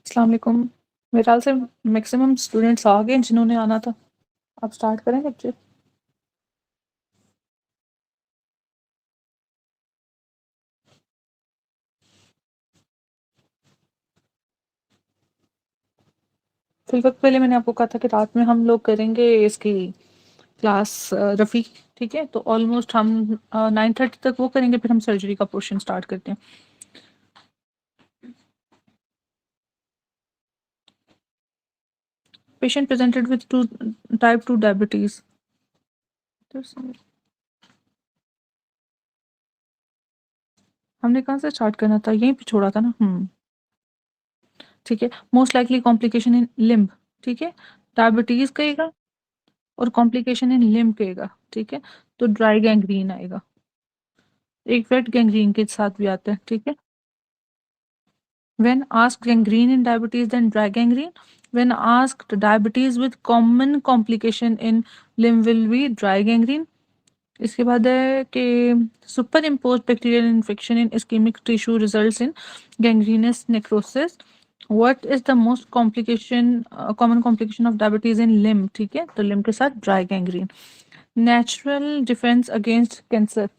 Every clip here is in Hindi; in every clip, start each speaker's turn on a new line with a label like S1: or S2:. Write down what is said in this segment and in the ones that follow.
S1: अस्सलाम वालेकुम। मेरे ख्याल से मैक्सिमम स्टूडेंट्स आ गए जिन्होंने आना था। आप स्टार्ट करें लेक्चर। फिल वक्त पहले मैंने आपको कहा था कि रात में हम लोग करेंगे इसकी क्लास रफ़ी। ठीक है, तो ऑलमोस्ट हम 9:30 तक वो करेंगे, फिर हम सर्जरी का पोर्शन स्टार्ट करते हैं। Patient presented with type 2 diabetes. हमने कहाँ से स्टार्ट करना था, यहीं पे छोड़ा था ना। ठीक है। मोस्ट लाइकली कॉम्प्लिकेशन इन लिम्ब। ठीक है, डायबिटीज कहेगा और कॉम्प्लिकेशन इन लिम्ब कहेगा। ठीक है, तो ड्राई गैंग्रीन आएगा। एक वेट गैंग्रीन के साथ भी आता है। ठीक है, when asked gangrene in diabetes then dry gangrene, when asked diabetes with common complication in limb will be dry gangrene। इसके बाद है कि super impose bacterial infection in ischaemic tissue results in gangrenous necrosis. What is the most complication common complication of diabetes in limb. ठीक है, तो लिम्ब के साथ dry gangrene. Natural defence against cancer,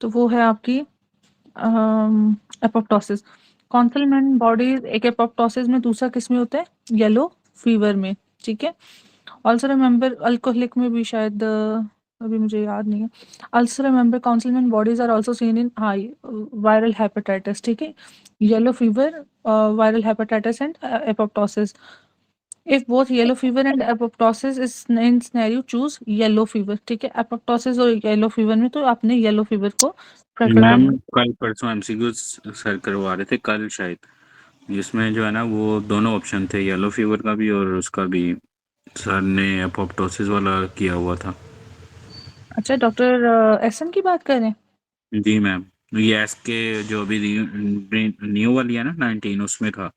S1: तो वो है आपकी एपोप्टोसिस। कॉन्सलमेंट बॉडीज एक एपोप्टोसिस में, दूसरा किस में होता है, येलो फीवर में। ठीक है, ऑल्सो रिमेंबर अल्कोहलिक में भी शायद अभी मुझे याद नहीं है। Also remember councilman bodies are also seen in high viral hepatitis. ठीक है, yellow fever, viral hepatitis and apoptosis. If both yellow fever and apoptosis is in scenario choose yellow fever. ठीक है, एपोप्टोसिस और येलो फीवर में तो आपने येलो फीवर को प्रेफर
S2: मैम
S1: करना।
S2: कल परसों एमसीक्यू सर करवा रहे थे कल शायद, जिसमें जो है ना वो दोनों ऑप्शन थे, येलो फीवर का भी और उसका भी। सर ने अपोप्टोसिस वाला किया हुआ था।
S1: अच्छा, डॉक्टर एसएन की बात कर रहे हैं।
S2: जी मैम, ये एस के जो अभी न्यू वाली है ना 19 उसमें था।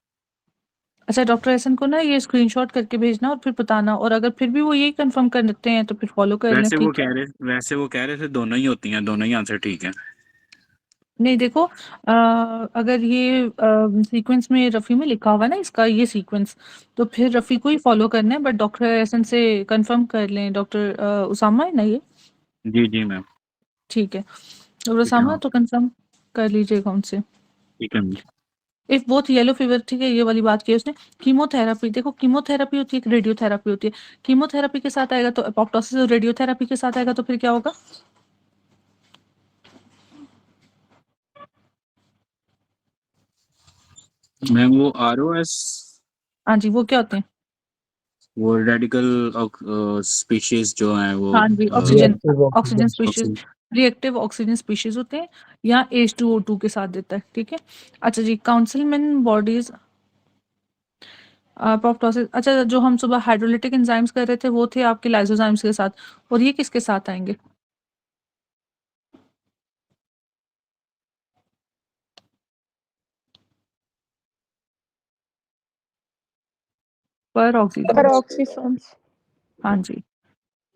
S1: अच्छा, डॉक्टर एसएन को ना ये स्क्रीनशॉट करके भेजना और फिर बताना, और अगर फिर भी वो यही कंफर्म कर देते हैं तो फिर फॉलो कर लें। ठीक है,
S2: वैसे वो कह रहे थे दोनों ही होती हैं, दोनों ही आंसर ठीक है।
S1: नहीं देखो, अगर ये सीक्वेंस में रफ़ी में लिखा हुआ है ना इसका ये सीक्वेंस, तो फिर रफ़ी को ही फॉलो करना है। बट डॉक्टर एसएन से कंफर्म कर लें। डॉक्टर उसामा है ना ये।
S2: जी जी मैम।
S1: ठीक है, डॉक्टर
S2: ठीक है
S1: उसामा
S2: मैम।
S1: तो कंफर्म कर लीजिएगा उनसे।
S2: ठीक है ma'am.
S1: If both yellow fever, ठीक है, ये वाली बात की उसने। कीमोथेरेपी, देखो कीमोथेरेपी होती है, एक रेडियोथेरेपी होती है। कीमोथेरेपी के साथ आएगा तो एपोप्टोसिस, और रेडियोथेरेपी के साथ आएगा तो फिर क्या होगा।
S2: मैम वो ROS,
S1: हाँ जी, वो क्या होते हैं।
S2: वो रेडिकल स्पीशीज जो हैं वो
S1: हाँ जी, oxygen,
S3: reactive
S1: oxygen
S3: oxygen.
S1: Species, reactive oxygen species होते हैं, या H2O2 के साथ देता है। ठीक है, अच्छा जी, काउंसिलमेंट बॉडीज एपोप्टोसिस। अच्छा, जो हम सुबह हाइड्रोलिटिक एंजाइम्स कर रहे थे वो थे आपके लाइसोजाइम्स के साथ, और ये किसके साथ आएंगे। पर ऑक्सीजन।
S4: Peroxisome.
S1: हाँ जी,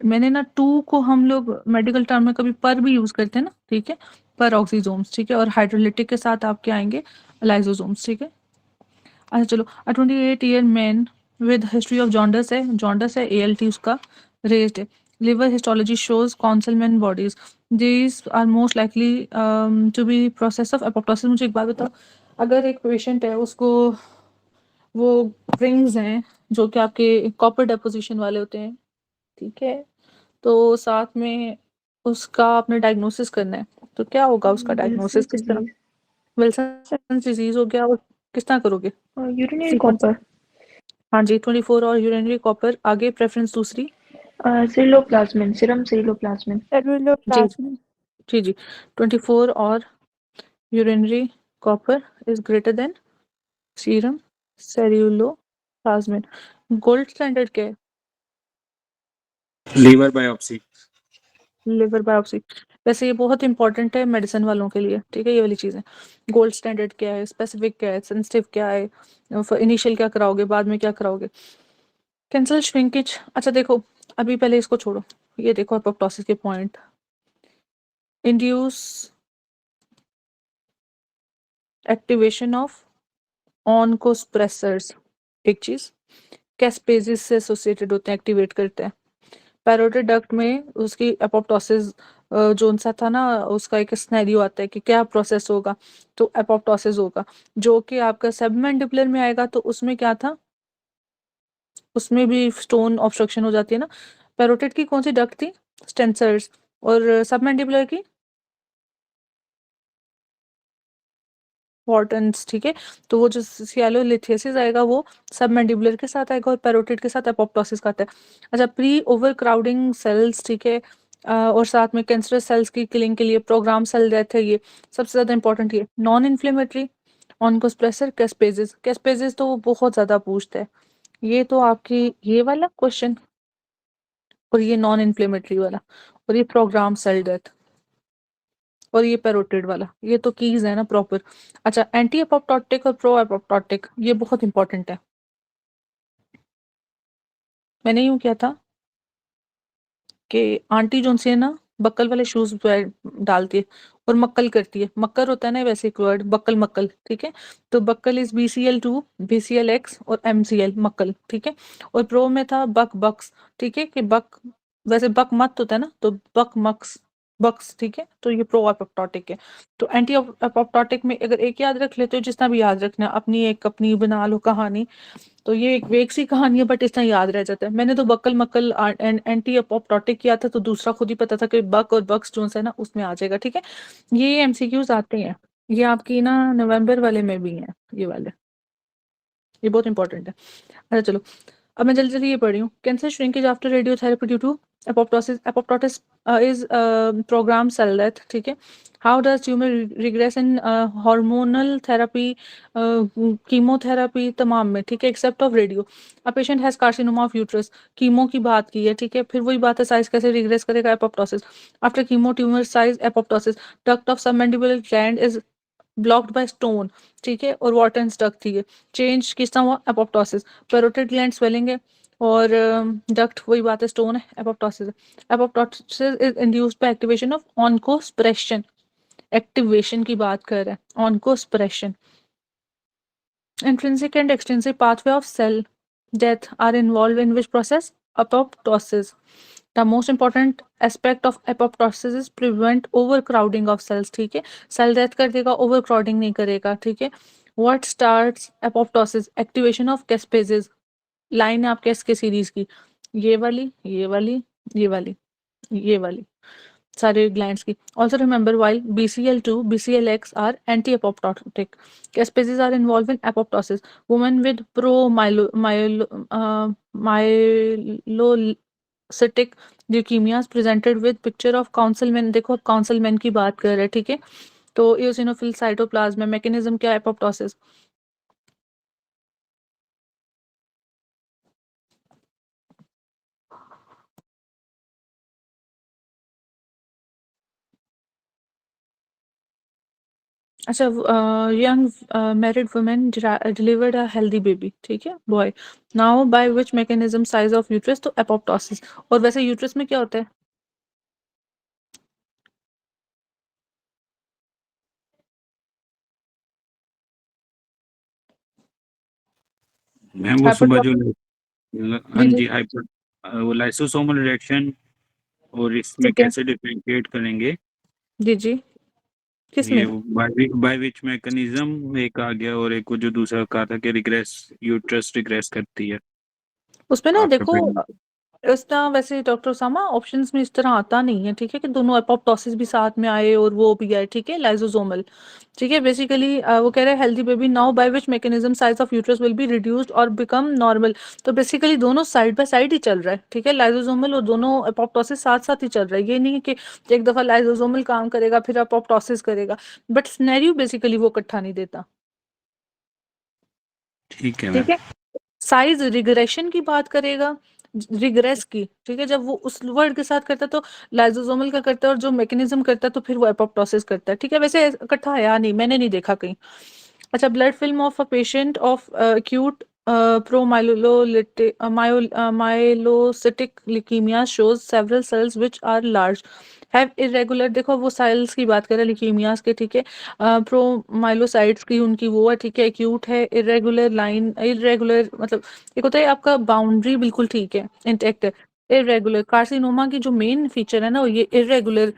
S1: मैंने ना टू को हम लोग मेडिकल टर्म में कभी पर भी यूज करते हैं ना। ठीक है, पर ऑक्सीजोम्स। ठीक है, और हाइड्रोलिटिक के साथ आपके आएंगे लाइसोसोम्स। ठीक है, अच्छा चलो, 28 year man with history of jaundice है, जॉन्डस है, ALT उसका रेज्ड है। Liver histology shows councilman bodies, these are most likely to be process of apoptosis. मुझे एक बात बताओ, अगर एक पेशेंट है उसको वो रिंग्स हैं जो कि आपके कॉपर डेपोजिशन वाले होते हैं। ठीक है, तो साथ में उसका आपने डायग्नोसिस करना है, तो क्या होगा उसका डायग्नोसिस,
S4: Wilson's
S1: किस तरह।
S4: disease.
S1: विल्सन डिजीज हो गया, और किस तरह करोगे
S4: Urinary
S1: सीक्वेंस।
S4: copper.
S1: हाँ जी, 24 और यूरिनरी कॉपर। आगे प्रेफरेंस दूसरी।
S4: Ceruloplasmin. Serum ceruloplasmin.
S1: जी
S4: Ceruloplasmin.
S1: जी जी, 24 और urinary copper is greater than serum ceruloplasmin. Gold standard क्या है।
S2: Liver biopsy.
S1: Liver biopsy. वैसे ये बहुत इंपॉर्टेंट है मेडिसिन वालों के लिए। ठीक है, ये वाली चीज़ें। गोल्ड स्टैंडर्ड क्या है, स्पेसिफिक क्या है, सेंसिटिव क्या है, इनिशियल क्या कराओगे, बाद में क्या कराओगे। Cancel shrinkage. अच्छा देखो, अभी पहले इसको छोड़ो, ये देखो एपोप्टोसिस के पॉइंट। इंड्यूस एक्टिवेशन ऑफ ऑनकोस्प्रेसर्स एक चीज, कैस्पेजेस से एसोसिएटेड होते हैं, एक्टिवेट करते हैं। पैरोटिड डक्ट में उसकी एपोप्टोसिस जोन सा था ना, उसका एक स्नैरियो आता है कि क्या प्रोसेस होगा, तो एपोप्टोसिस होगा, जो कि आपका सबमैंडिबुलर में आएगा। तो उसमें क्या था, उसमें भी स्टोन ऑब्स्ट्रक्शन हो जाती है ना। पैरोटिड की कौन सी डक्ट थी, स्टेंसर्स, और सबमैंडिबुलर की वॉर्टन्स, ठीक है। तो वो जो सियालोलिथेसिस आएगा वो सबमैंडिबुलर के साथ आएगा और पैरोटिड के साथ एपोप्टोसिस का आता है। अच्छा, प्री ओवर क्राउडिंग सेल्स, ठीक है, और साथ में कैंसरस सेल्स की किलिंग के लिए प्रोग्राम सेल डेथ है, ये सबसे ज्यादा इंपॉर्टेंट। ये नॉन इन्फ्लेमेटरी ऑनकोस्प्रेसर कैस्पेजेस, कैस्पेजेस तो वो बहुत ज्यादा पूछता है, ये तो आपकी ये वाला क्वेश्चन, और ये नॉन इन्फ्लेमेटरी वाला, और ये प्रोग्राम सेल डेथ, और ये पैरोटिड वाला, ये तो कीज है ना प्रॉपर। अच्छा, एंटी एपोप्टोटिक और प्रो एपोप्टोटिक, ये बहुत इंपॉर्टेंट है। मैंने यूं किया था कि आंटी जो सी है ना, बक्कल वाले शूज डालती है और मक्कल करती है, मक्कर होता है ना वैसे एक वर्ड, बक्कल मक्कल, ठीक है। तो बक्कल इज BCl2, BClX और MCl, मक्कल, ठीक है। और प्रो में था बक बक्स, ठीक है, कि बक वैसे बक मत होता है ना, तो बक मक्स बक्स, ठीक है। तो ये प्रो एपोप्टोटिक है। तो एंटी एपोप्टोटिक में अगर एक याद रख लेते हो, जितना भी याद रखना है, अपनी एक अपनी बना लो कहानी, तो ये एक वेग सी कहानी है बट इतना याद रह जाता है। मैंने तो बक्कल मक्कल एंटी अपोप्टोटिक किया था, तो दूसरा खुद ही पता था कि बक और बक्स जोन्स है ना, उसमें आ जाएगा, ठीक है। ये MCQs आते हैं, ये आपकी ना नवंबर वाले में भी हैं, ये वाले, ये बहुत इंपॉर्टेंट है। अच्छा चलो, अब मैं जल्दी जल्दी ये पढ़ रही हूँ। Cancer shrinkage after radiotherapy due to apoptosis, apoptosis is programme cell death, ठीक है। How does tumour regress in hormonal therapy, chemotherapy तमाम में, ठीक है, except of radio. A patient has carcinoma of uterus, chemo की बात की है, ठीक है। फिर वही बात है, साइज कैसे रिग्रेस करेगा, apoptosis. After chemo tumour size apoptosis, duct of submandibular gland is blocked by stone, ठीक है, और वाटर स्टक थी ये, चेंज किसका हुआ, एपोप्टोसिस। पैरोटिड ग्लैंड स्वेलिंग है, और डक्ट वही बात है, स्टोन है, एपोप्टोसिस है। Apoptosis is induced by activation of oncosuppression, activation की बात कर रहे हैं, ऑनकोस्प्रेशन। Intrinsic and extrinsic pathway of cell death are involved in which process? Apoptosis. The most important aspect of apoptosis is prevent overcrowding of cells, ठीक है। सेल डेथ कर देगा, overcrowding नहीं करेगा, ठीक है। What starts apoptosis? Activation of caspases. Line है आपके इसके सीरीज की, ये वाली, ये वाली, ये वाली, ये वाली, सारे ग्लैंड्स की। Also remember, while BCl2, BClX are anti-apoptotic, caspases are involved in apoptosis. Women with myelocytic leukemias presented with picture of councilman, देखो councilman की बात कर रहे हैं, ठीक है। तो eosinophil cytoplasm, मैकेनिज्म क्या है apoptosis। अच्छा, young married women delivered a healthy baby, ठीक है, boy, now by which mechanism size of uterus, तो एपोप्टोसिस। और वैसे यूट्रस में क्या होता है,
S2: मैम वो सुबह जो
S1: हाइपोटोसिस,
S2: हाँ
S1: जी जी,
S2: जी हाइपर वो लाइसोसोमल रिएक्शन, और इसमें
S1: ठीक है,
S2: कैसे डिफरेंशिएट करेंगे,
S1: जी जी, किस
S2: ये
S1: में,
S2: बाय विच मैकेनिज्म एक आ गया, और एक वो जो दूसरा कहा था कि रिग्रेस, यूट्रस रिग्रेस करती है
S1: उसमें ना
S2: आफ्टर
S1: देखो,
S2: प्रेगनेंसी।
S1: इस तरह वैसे डॉक्टर सामा ऑप्शंस में इस तरह आता नहीं है, ठीक है, कि दोनों एपोप्टोसिस भी साथ में आए और वो भी आए, ठीक है, लाइसोसोमल, ठीक है। बेसिकली वो कह रहे हैं healthy baby now by which mechanism size of uterus will be reduced और बिकम नॉर्मल। तो बेसिकली दोनों साइड बाय साइड ही चल रहा है, ठीक है, लाइसोसोमल और दोनों एपोप्टोसिस साथ साथ ही चल रहा है। ये नहीं है कि एक दफा लाइसोसोमल काम करेगा फिर एपोप्टोसिस करेगा, बट सिनेरियो बेसिकली वो इकट्ठा नहीं देता,
S2: ठीक है मैम।
S1: ठीक है। साइज रिग्रेशन की बात करेगा, रिग्रेस की, ठीक है, जब वो उस वर्ड के साथ करता है तो लाइसोसोमल का करता है, और जो मैकेनिज्म करता है तो फिर वो एपोप्टोसिस करता है, ठीक है। वैसे इकट्ठा है या नहीं, मैंने नहीं देखा कहीं। अच्छा, blood film of a patient of acute प्रोमाइलोसिटिक leukemia shows several cells which are large have irregular, देखो वो सेल्स की बात करें ल्यूकीमियास के, ठीक है, प्रोमाइलोसाइट्स की उनकी वो है, ठीक है, एक्यूट है, इरेगुलर लाइन, इरेगुलर मतलब एक होता है आपका बाउंड्री बिल्कुल ठीक है, इंटेक्ट है। इरेगुलर कार्सिनोमा की जो मेन फीचर है ना, वो ये इरेगुलर,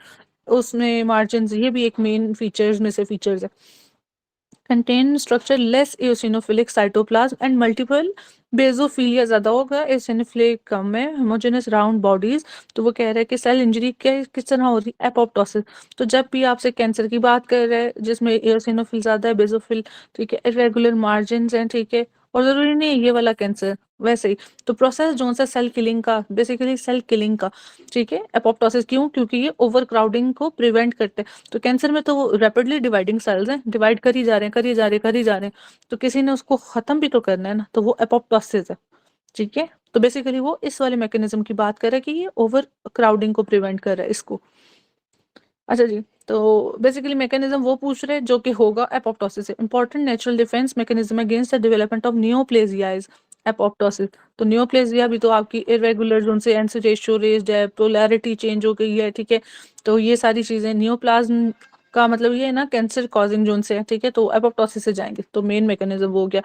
S1: उसमें मार्जिन, ये भी एक मेन फीचर्स में से फीचर्स है। Contain structure less eosinophilic cytoplasm and multiple basophilia ज्यादा होगा, एसिनोफिलिक कम है, होमोजेनस राउंड बॉडीज। तो वो कह रहे हैं कि सेल इंजरी किस तरह हो रही है, एपोप्टोसिस। तो जब भी आपसे कैंसर की बात कर रहे हैं जिसमें एओसिनोफिल ज्यादा है, बेजोफिल, ठीक है, इरेगुलर मार्जिन हैं, ठीक है, और जरूरी नहीं है ये वाला कैंसर, वैसे ही। तो प्रोसेस जो सा सेल किलिंग का, बेसिकली सेल किलिंग का, ठीक है, एपोप्टोसिस क्यों, क्योंकि ये ओवर क्राउडिंग को प्रिवेंट करते हैं। तो कैंसर में तो वो रैपिडली डिवाइडिंग सेल्स हैं, डिवाइड कर ही जा रहे हैं, कर ही जा रहे हैं, कर ही जा रहे हैं, तो किसी ने उसको खत्म भी तो करना है ना, तो वो एपोप्टोसिस है, ठीक है। तो बेसिकली वो इस वाले मैकेनिज्म की बात कर रहा है कि ये ओवर क्राउडिंग को प्रिवेंट कर रहा है इसको। अच्छा जी, तो बेसिकली मैकेनिज्म वो पूछ रहे हैं जो कि होगा एपोप्टोसिस से। Important natural defence mechanism against the development of neoplasia is apoptosis. तो नियोप्लेजिया भी तो आपकी इरेगुलर जोन से एंस रेशियो रेज्ड है, पोलैरिटी चेंज हो गई है, ठीक है। तो ये सारी चीजें नियोप्लाज्म का मतलब ये है ना, कैंसर कॉजिंग जोन से है, ठीक है, तो एपोप्टोसिस से जाएंगे। तो मेन मैकेनिज्म वो हो गया।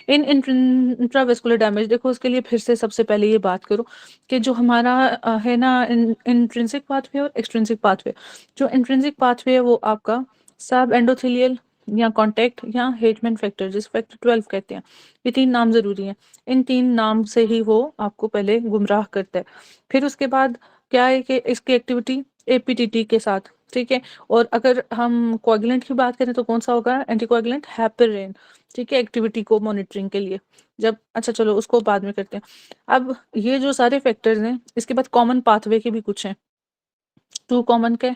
S1: इन इंट्रावेस्कुलर डैमेज, देखो उसके लिए फिर से सबसे पहले ये बात करो कि जो हमारा है ना इंट्रिंसिक पाथवे और एक्सट्रिंसिक पाथवे। जो इंट्रिंसिक पाथवे है वो आपका सब एंडोथेलियल या कॉन्टेक्ट या हेजमैन फैक्टर, जिस फैक्टर 12 कहते हैं, ये तीन नाम जरूरी हैं। इन तीन नाम से ही वो आपको पहले गुमराह करता है। फिर उसके बाद क्या है कि इसकी एक्टिविटी एपीटीटी के साथ, ठीक है। और अगर हम कोएगुलेंट की बात करें तो कौन सा होगा, एंटीकोएगुलेंट हेपरिन, ठीक है, एक्टिविटी को मॉनिटरिंग के लिए। जब अच्छा चलो उसको बाद में करते हैं। अब ये जो सारे फैक्टर्स हैं, इसके बाद कॉमन पाथवे के भी कुछ हैं। 2 कॉमन के,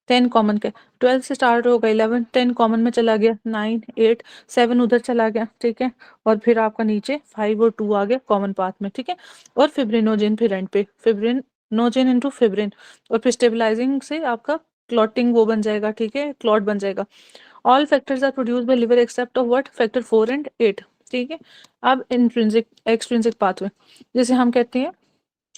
S1: 10 कॉमन के, 12 से स्टार्ट होगा, 11, 10 कॉमन में चला गया, 9, 8, 7 उधर चला गया, ठीक है। और फिर आपका नीचे 5 और 2 आ गया कॉमन पाथ में, ठीक है। और फिब्रिनोजेन फिर एंड पे, फिब्रिनोजेन इनटू फिब्रिन, और फिर स्टेबलाइजिंग से आपका क्लॉटिंग वो बन जाएगा, ठीक है, क्लॉट बन जाएगा। All factors are produced by liver except of what, factor 4 and 8, ठीक है। अब इंट्रिंसिक एक्सट्रिंसिक पाथवे, जैसे हम कहते हैं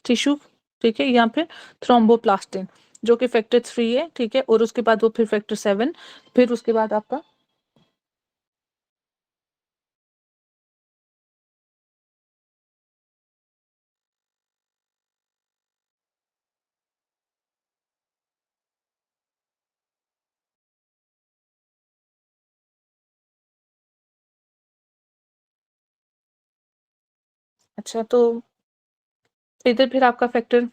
S1: टिश्यू, ठीक है, या फिर थ्रोम्बोप्लास्टिन, जो कि फैक्टर 3 है, ठीक है। और उसके बाद वो फिर फैक्टर 7, फिर उसके बाद आपका अच्छा, तो इधर फिर आपका फैक्टर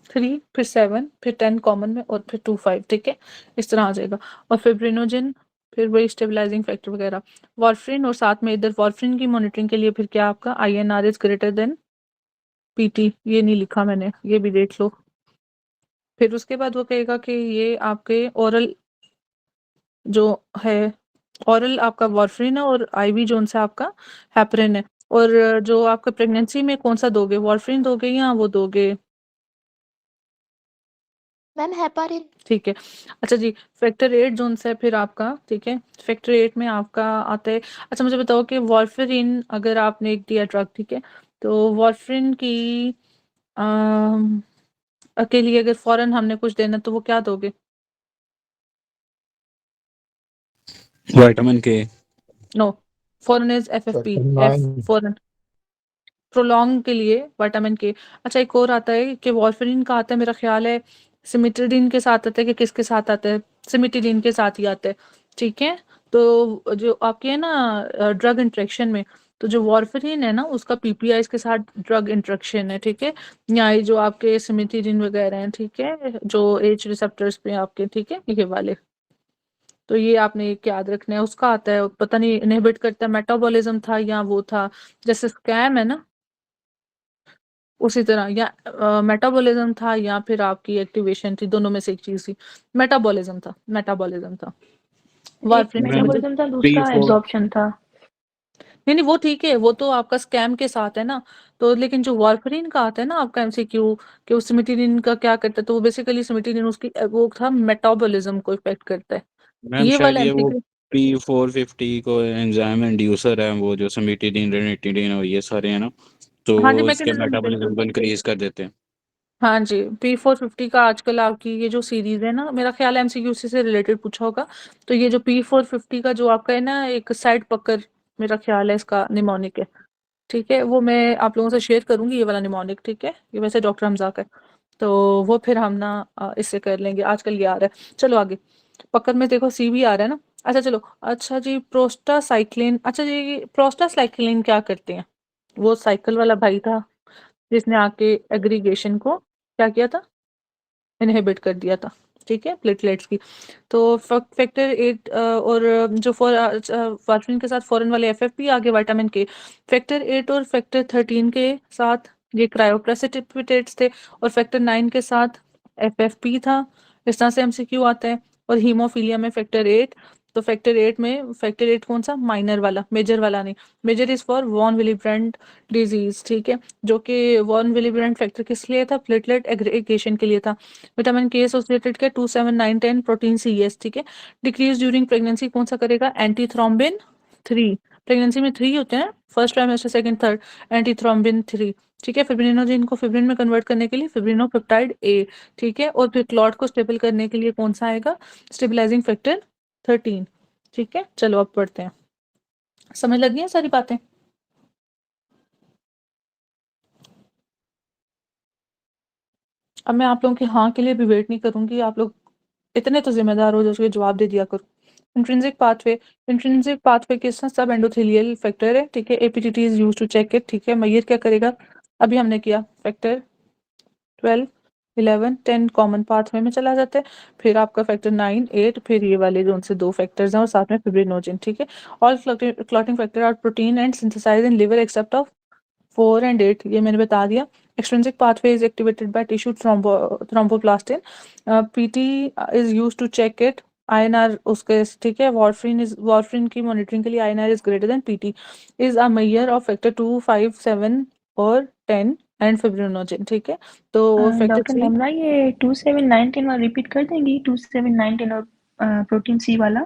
S1: 3, फिर 7, फिर 10 कॉमन में, और फिर 2, 5, ठीक है, इस तरह आ जाएगा। और फिब्रिनोजन, फिर वही स्टेबलाइजिंग फैक्टर वगैरह, वार्फरिन, और साथ में इधर वार्फरिन की मॉनिटरिंग के लिए फिर क्या आपका INR is greater then PT, ये नहीं लिखा मैंने, ये भी देख लो। फिर उसके बाद वो कहेगा कि ये आपके ओरल जो है, ओरल आपका वार्फरिन है, और IV जोन से आपका हेपरिन है। और जो आपका प्रेगनेंसी में कौन सा दोगे, वार्फरिन दोगे या वो दोगे,
S3: मैम हेपारिन।
S1: ठीक है। अच्छा जी, फैक्टर 8 जोन से फिर आपका, ठीक है, फैक्टर 8 में आपका आता है। अच्छा मुझे बताओ कि वार्फरिन अगर आपने एक दिया ड्रग, ठीक है, तो वार्फरिन की अम, अकेली अगर फौरन हमने कुछ देना तो वो क्या दोगे,
S2: विटामिन के।
S1: नो, फॉरन इज FFP, एफ फॉरन, प्रोलॉन्ग के लिए विटामिन के। अच्छा एक और आता है कि वॉल्फरिन का आता है, मेरा ख्याल है सिमिटिडिन के साथ आता है, कि किसके साथ आता है, सिमिटिडिन के साथ ही आता है, ठीक है। तो जो आपके है ना ड्रग इंट्रैक्शन में, तो जो वॉर्फरिन है ना उसका PPIs के साथ ड्रग इंट्रैक्शन है, ठीक है। या ये जो आपके सिमिटिडिन वगैरह हैं, ठीक है, जो H रिसेप्टर्स पे आपके, ठीक है, ये वाले। तो ये आपने एक याद रखना है, उसका आता है, पता नहीं इनहिबिट करता है, मेटाबॉलिज्म था या वो था, जैसे स्कैम है ना, उसी तरह, या मेटाबॉलिज्म था या फिर आपकी एक्टिवेशन थी, दोनों में से एक चीज थी। मेटाबॉलिज्म था, मेटाबॉलिज्म था
S4: एक
S1: वार्फरिन की वजह।
S4: मेटाबॉलिज्म था, दूसरा
S2: P4
S4: एब्जॉर्प्शन था।
S1: नहीं नहीं वो ठीक है, वो तो आपका स्कैम के साथ है ना। तो लेकिन जो वार्फरिन का आता है ना आपका MCQ, कि उस सिमिटिनिन का क्या करता है, तो वो बेसिकली सिमिटिनिन उसकी वो था मेटाबॉलिज्म को इफेक्ट करता है,
S2: मैम
S1: ये
S2: शायद
S1: वाला
S2: ये वो
S1: MCQ।
S2: P450 को एंजाइम इंड्यूसर है, वो जो समिटिडीन रेनिटिडीन और ये सारे हैं ना, तो
S1: हाँ जी,
S2: वो इसके
S1: मैकेनिज्म
S2: मेटाबॉलिज्म
S1: बिल्कुल,
S2: को इंक्रीज कर देते हैं।
S1: हाँ जी, P450 का आजकल आपकी ये जो सीरीज है ना, मेरा ख्याल है एमसीक्यू से रिलेटेड पूछा होगा। तो ये जो P450 का जो आपका है ना, एक साइड पकर, मेरा ख्याल है इसका निमोनिक है, ठीक है। वो मैं आप लोगों से शेयर करूंगी, ये वाला निमोनिक, ठीक है। ये वैसे डॉक्टर हमजा का है, तो वो फिर हम ना इससे कर लेंगे। आजकल ये आ रहा है, चलो आगे। पकड़ में देखो सी भी आ रहा है ना। अच्छा चलो, अच्छा जी प्रोस्टासाइक्लिन, अच्छा जी प्रोस्टासाइक्लिन क्या करते हैं? वो साइकिल वाला भाई था जिसने आके एग्रीगेशन को क्या किया था, इनहिबिट कर दिया था, ठीक है, प्लेटलेट्स की। तो फैक्टर 8 और जो वार्फरिन के साथ फॉरेन वाले एफएफपी आगे विटामिन के, फैक्टर 8 और फैक्टर 13 के साथ ये क्रायोप्रेसिपिटेट्स थे, और फैक्टर 9 के साथ एफएफपी था। इस तरह से एमसीक्यू आता है। और हीमोफीलिया में फैक्टर 8, तो फैक्टर 8 कौन सा, माइनर वाला, मेजर वाला नहीं। Major is for von Willebrand disease, ठीक है, जो कि वॉन विलीब्रेंट फैक्टर किस लिए था, प्लेटलेट एग्रीगेशन के लिए था। विटामिन के एसोसिएटेड क्या, 2 7 9 10 प्रोटीन सी एस, ठीक है। डिक्रीज ड्यूरिंग प्रेगनेंसी कौन सा करेगा, एंटी थ्रोम्बिन 3। प्रेगनेंसी में 3 होते हैं, first trimester, second, third, anti thrombin 3, ठीक है। फिब्रिनोजेन को फिब्रिन में कन्वर्ट करने के लिए फिब्रिनोपेप्टाइड ए, ठीक है। और फिर क्लॉट को स्टेबल करने के लिए कौन सा आएगा, स्टेबलाइजिंग फैक्टर 13, ठीक है। चलो अब पढ़ते हैं, समझ लगी है सारी बातें? अब मैं आप लोगों के हाँ के लिए भी वेट नहीं करूंगी, आप लोग इतने तो जिम्मेदार हो जो उसके जवाब दे दिया करो। इंट्रिंसिक पाथवे के साथ सब एंडोथेलियल फैक्टर है, ठीक है। APTT is use to check it, ठीक है। मैयर क्या करेगा, अभी हमने किया, फैक्टर 12 11 10 कॉमन पाथवे में चला जाता है। फिर आपका फैक्टर 9 8, फिर ये वाले जो उनसे 2 फैक्टर्स हैं और साथ में फिब्रिनोजेन, ठीक है। All clotting factor are protein and synthesize in liver except of 4 and 8, ये मैंने बता दिया। Extrinsic pathway is activated by tissue thromboplastin, PT is used to check it, INR उसके, ठीक है। वार्फरिन की मॉनिटरिंग के लिए INR is greater than PT, is a measure of factor 2 5 7 और 10 एंड फिब्रिनोजेन, ठीक है। तो फैक्टर
S4: डॉक्टर
S1: 3,
S4: नमरा ये 2719 वाला रिपीट कर देंगी, 2719 और प्रोटीन सी वाला।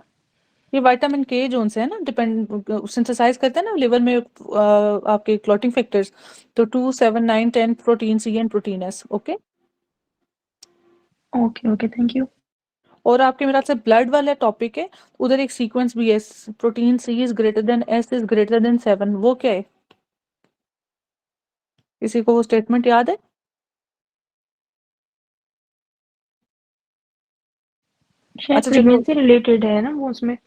S1: ये विटामिन के जोन से है ना, डिपेंड सिंथेसाइज करते हैं ना लिवर में आपके क्लॉटिंग फैक्टर्स। तो 2 7 9 10 protein C and protein S, okay.
S4: Okay okay, thank you.
S1: और आपके मेरा से ब्लड वाला टॉपिक है, उधर एक सीक्वेंस भी है, protein C is greater than S is greater than 7, वो क्या है, किसी को वो स्टेटमेंट याद है?
S4: शायद
S1: अच्छा चलो,
S4: प्रेगनेंसी रिलेटेड है ना वो उसमें।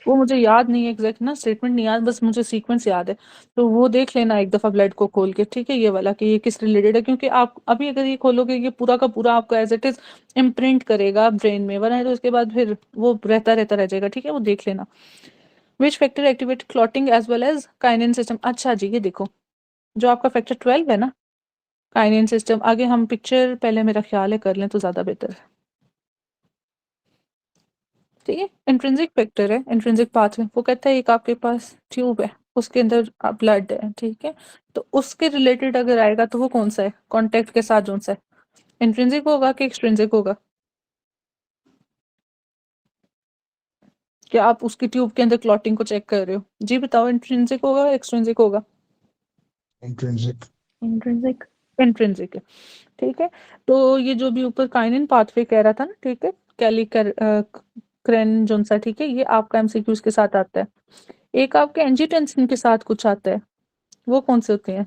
S1: वो मुझे याद नहीं है एग्जैक्ट ना, स्टेटमेंट नहीं याद, बस मुझे सीक्वेंस याद है। तो वो देख लेना एक दफा ब्लड को खोल के, ठीक है, ये वाला कि ये किस रिलेटेड है, क्योंकि आप अभी अगर ये खोलोगे ये पूरा का पूरा आपको एज इट इज इम्प्रिंट करेगा ब्रेन में, वरना तो उसके बाद फिर वो रहता रहता रह जाएगा, ठीक है। वो देख लेना। Which factor activate clotting as well as kinin system, अच्छा जी ये देखो, जो आपका फैक्टर 12 है ना, काइनेन सिस्टम, आगे हम पिक्चर पहले मेरा ख्याल है कर लें तो ज़्यादा बेहतर है, ठीक है। इंट्रिंसिक फैक्टर है, इंट्रिंसिक पाथवे, वो कहता है एक आपके पास ट्यूब है, उसके अंदर ब्लड है, ठीक है। तो उसके रिलेटेड अगर आएगा तो वो कौन सा है, कॉन्टेक्ट के साथ कौन सा है, इंट्रिंसिक होगा कि एक्सट्रिंसिक होगा? क्या आप उसकी ट्यूब के अंदर क्लॉटिंग को चेक कर रहे हो? जी बताओ, इंट्रिंसिक होगा एक्सट्रिंसिक होगा?
S3: इंट्रिंसिक।
S4: इंट्रिंसिक।
S1: इंट्रिंसिक है, ठीक है। तो ये जो भी ऊपर काइनिन पाथवे कह रहा था ना, ठीक है, कैली क्रेन जोन सा, ठीक है, ये आपका एमसीक्यूज के साथ आता है। एक आपके एंजियोटेंसिन के साथ कुछ आता है, वो कौन से होते हैं?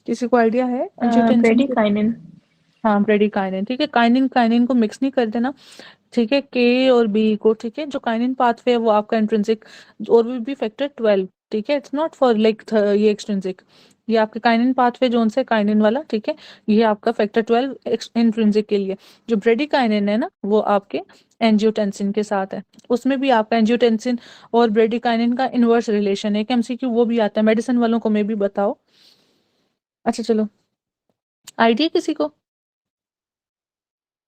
S1: किसी को आइडिया है एंजियोटेंसिन के?
S4: प्रेडिकाइनिन।
S1: हाँ ब्रेडिकाइनिन, ठीक है। काइनिन काइनिन को मिक्स नहीं कर देना, ठीक है, के और बी को, ठीक है। जो काइनिन पाथवे है वो आपका इंट्रिंसिक, और भी फैक्टर 12, ठीक है। इट्स नॉट फॉर लाइक ये एक्सट्रिंसिक, ये आपके काइनिन पाथवे जोन से काइनिन वाला, ठीक है, ये आपका फैक्टर 12 इंट्रिंसिक के लिए। जो ब्रेडिकाइनिन है ना, वो आपके एंजियोटेंसिन के साथ है, उसमें भी आपका एंजियोटेंसिन और ब्रेडिकाइनिन का इनवर्स रिलेशन है, एक एमसीक्यू वो भी आता है, मेडिसिन वालों को मैं भी बताओ। अच्छा चलो, आइडिया किसी को?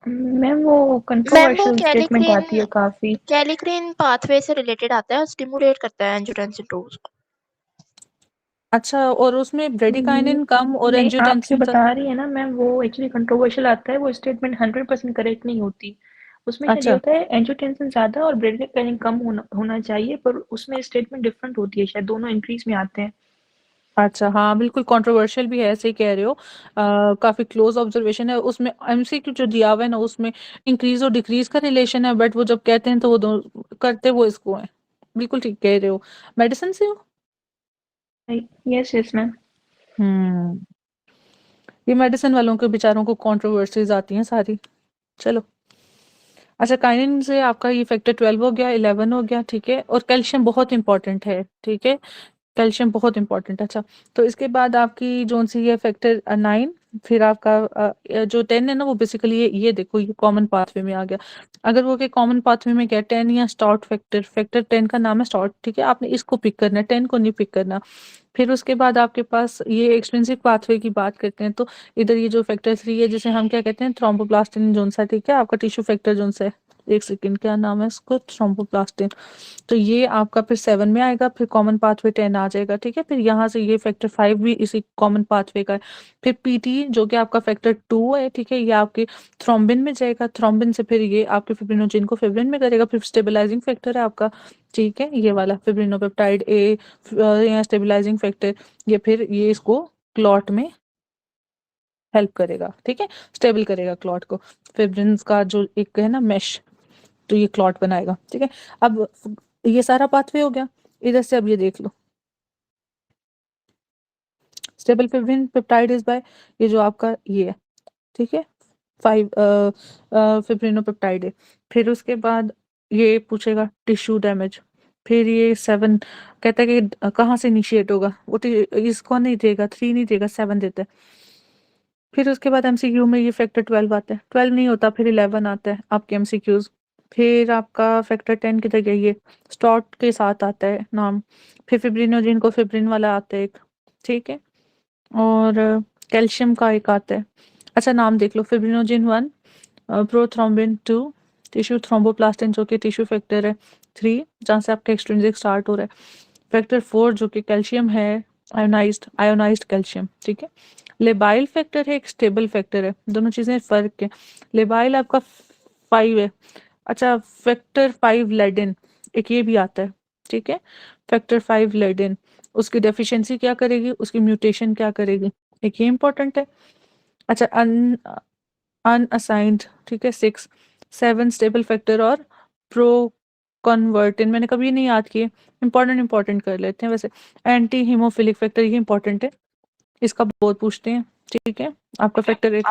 S4: मैम वो
S5: मैम वो
S4: कंट्रोवर्शियल स्टेटमेंट आती है काफी।
S5: कैलिक्रेन पाथवे से रिलेटेड आता है और स्टिमुलेट करता है एंजियोटेंसिन 2 को।
S1: अच्छा, और उसमें ब्रेडिकाइनिन कम और
S4: नहीं, आप जो
S1: एंजियोटेंसिन
S4: बता रही है ना मैम, वो एक्चुअली कंट्रोवर्शियल आता है, वो स्टेटमेंट 100% करेक्ट नहीं होती। उसमें शायद ये
S1: अच्छा
S4: होता है एंजियोटेंसिन ज़्यादा और ब्रेडिक्टाइनिन कम होना चाहिए, पर उसमें स्टेटमेंट डिफरेंट होती है, शायद दोनों इंक्रीज़ में आते हैं।
S1: अच्छा हाँ बिल्कुल कंट्रोवर्शियल भी है, ऐसे ही कह रहे हो। काफी क्लोज ऑब्जर्वेशन है उसमें, एमसीक्यू जो दिया हुआ है ना उसमें इंक्रीज और डिक्रीज का रिलेशन है, बट वो जब कहते हैं तो वो करते वो इसको है। बिल्कुल ठीक कह रहे हो। मेडिसिन से हो?
S4: Yes yes ma'am.
S1: हम्म, ये मेडिसिन वालों के बेचारों को कंट्रोवर्सीज आती हैं सारी। चलो अच्छा, काइनिन से आपका ये फैक्टर 12 हो गया, 11 हो गया, ठीक है। और कैल्शियम बहुत इंपॉर्टेंट है, ठीक है। कैल्शियम बहुत इंपॉर्टेंट। अच्छा, तो इसके बाद आपकी जो सी है फैक्टर 9, फिर आपका जो 10 है ना वो बेसिकली ये देखो ये कॉमन पाथवे में आ गया। अगर वो के कॉमन पाथवे में क्या 10 या स्टार्ट फैक्टर, फैक्टर 10 का नाम है स्टार्ट, ठीक है। आपने इसको पिक करना है, 10 को नहीं पिक करना। फिर उसके बाद आपके पास ये एक्सट्रिंसिक पाथवे की बात करते हैं, तो इधर ये जो फैक्टर 3 है जिसे हम क्या कहते हैं थ्रोम्बोप्लास्टिन जोन सा, ठीक है। आपका टिश्यू फैक्टर जोन सा है, एक सेकंड क्या नाम है इसको, थ्रोम्बोप्लास्टिन। तो ये आपका फिर 7 में आएगा, फिर कॉमन पाथवे 10 आ जाएगा, ठीक है। फिर यहाँ से ये फैक्टर 5 भी इसी कॉमन पाथवे का है। फिर पीटी जो कि आपका फैक्टर 2 है, ठीक है, ये आपके थ्रोम्बिन में जाएगा। थ्रोम्बिन से फिर ये आपके फिब्रिनोजेन को फिब्रिन में करेगा। फिर स्टेबलाइजिंग फैक्टर है आपका, ठीक है, ये वाला फिब्रिनोपेप्टाइड ए या स्टेबलाइजिंग फैक्टर, ये फिर ये इसको क्लॉट में हेल्प करेगा, ठीक है, स्टेबल करेगा क्लॉट को। फिब्रिन्स का जो एक है ना मैश, तो ये क्लॉट बनाएगा, ठीक है। अब ये सारा पाथवे हो गया। इधर से अब ये देख लो, stable fibrin peptide is by ये जो आपका ये है, ठीक है, 5 फिब्रिनोपेप्टाइड है। फिर उसके बाद ये पूछेगा टिश्यू डैमेज। फिर ये 7 कहता है कि कहाँ से इनिशिएट होगा, वो इसको नहीं देगा, 3 नहीं देगा, 7 देता है। फिर उसके बाद एमसीक्यू में ये फैक्टर 12 आता है, 12 नहीं होता फिर 11 आता है आपके एमसीक्यूज। फिर आपका फैक्टर 10 किधर गया, ये स्टॉट के साथ आता है नाम। फिर फिब्रिनोजिन को फिब्रिन वाला आता है एक, ठीक है। और कैल्शियम का एक आता है। अच्छा नाम देख लो, फिब्रिनोजिन 1, प्रोथ्रोम्बिन 2, टिश्यू थ्रोम्बोप्लास्टिन जो कि टिश्यू फैक्टर है 3, जहाँ से आपका एक्सट्रिंसिक स्टार्ट हो रहा है। फैक्टर 4 जो कि कैल्शियम है, आयोनाइज्ड कैल्शियम, ठीक है। लेबाइल फैक्टर है, एक स्टेबल फैक्टर है, दोनों चीजें फर्क है। लेबाइल आपका 5 है। अच्छा, फैक्टर 5 लेडिन एक ये भी आता है, ठीक है। फैक्टर 5 लेडिन, उसकी डेफिशिएंसी क्या करेगी, उसकी म्यूटेशन क्या करेगी, एक ये इंपॉर्टेंट है। अच्छा, अनअसाइंड, ठीक है, 6, 7 स्टेबल फैक्टर और प्रो कन्वर्टिन मैंने कभी नहीं याद किए, इंपॉर्टेंट कर लेते हैं वैसे। एंटी हीमोफिलिक फैक्टर ये इंपॉर्टेंट है, इसका बहुत पूछते हैं, ठीक है। आपका फैक्टर 8,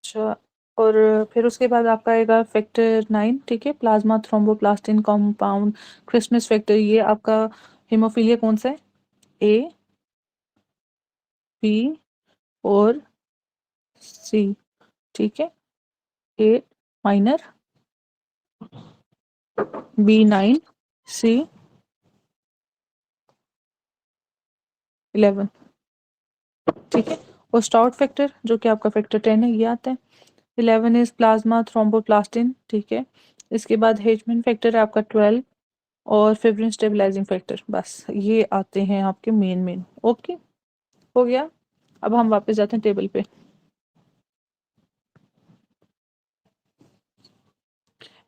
S1: अच्छा। और फिर उसके बाद आपका आएगा फैक्टर 9, ठीक है, plasma thromboplastin compound Christmas factor, ये आपका हीमोफीलिया कौन सा है, ए, बी और सी, ठीक है। 8 माइनर, B9, C 11, ठीक है। और स्टाउट फैक्टर जो कि आपका फैक्टर 10 है ये आता है। 11 इज प्लाज्मा थ्रोम्बोप्लास्टिन, ठीक है। इसके बाद हेजमैन फैक्टर है आपका 12 और फिब्रिन स्टेबलाइजिंग फैक्टर, बस ये आते हैं आपके मेन। ओके, हो गया। अब हम वापस जाते हैं टेबल पे।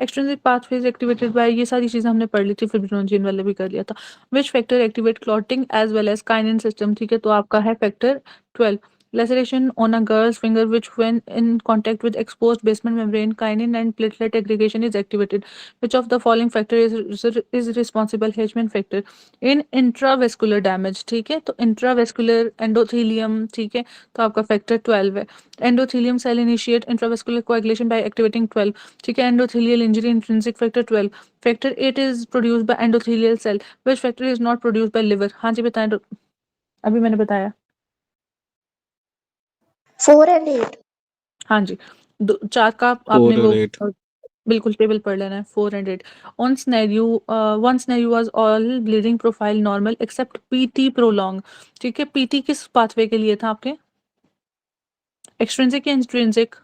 S1: एक्सट्रिंसिक पाथवेज एक्टिवेटेड बाय, ये सारी चीजें हमने पढ़ ली थी, फिब्रिनोजेन वाले भी कर लिया था। Which factor activate clotting as well as kinin system, ठीक है, तो आपका है factor 12। Laceration on a girl's finger which when in contact with exposed basement membrane kinin and platelet aggregation is activated. Which of the following factor is responsible, Hedgeman factor in intravascular damage, ठीक है। तो intravascular endothelium, ठीक है, तो आपका फैक्टर 12 है। endothelium cell initiate intravascular coagulation by activating 12, ठीक है। endothelial injury intrinsic factor 12। Factor 8 is produced by endothelial cell, which factor is not produced by liver, हाँ जी बताएं, अभी मैंने बताया।
S5: 4 and 8.
S1: हाँ जी, 4 का आपने
S2: 4
S1: वो
S2: और 8।
S1: बिल्कुल टेबल पढ़ लेना है, 4 and 8। One scenario was all bleeding profile normal except PT prolong, ठीक है। पीटी किस पाथवे के लिए था आपके, एक्सट्रिंसिक या इंट्रिंसिक,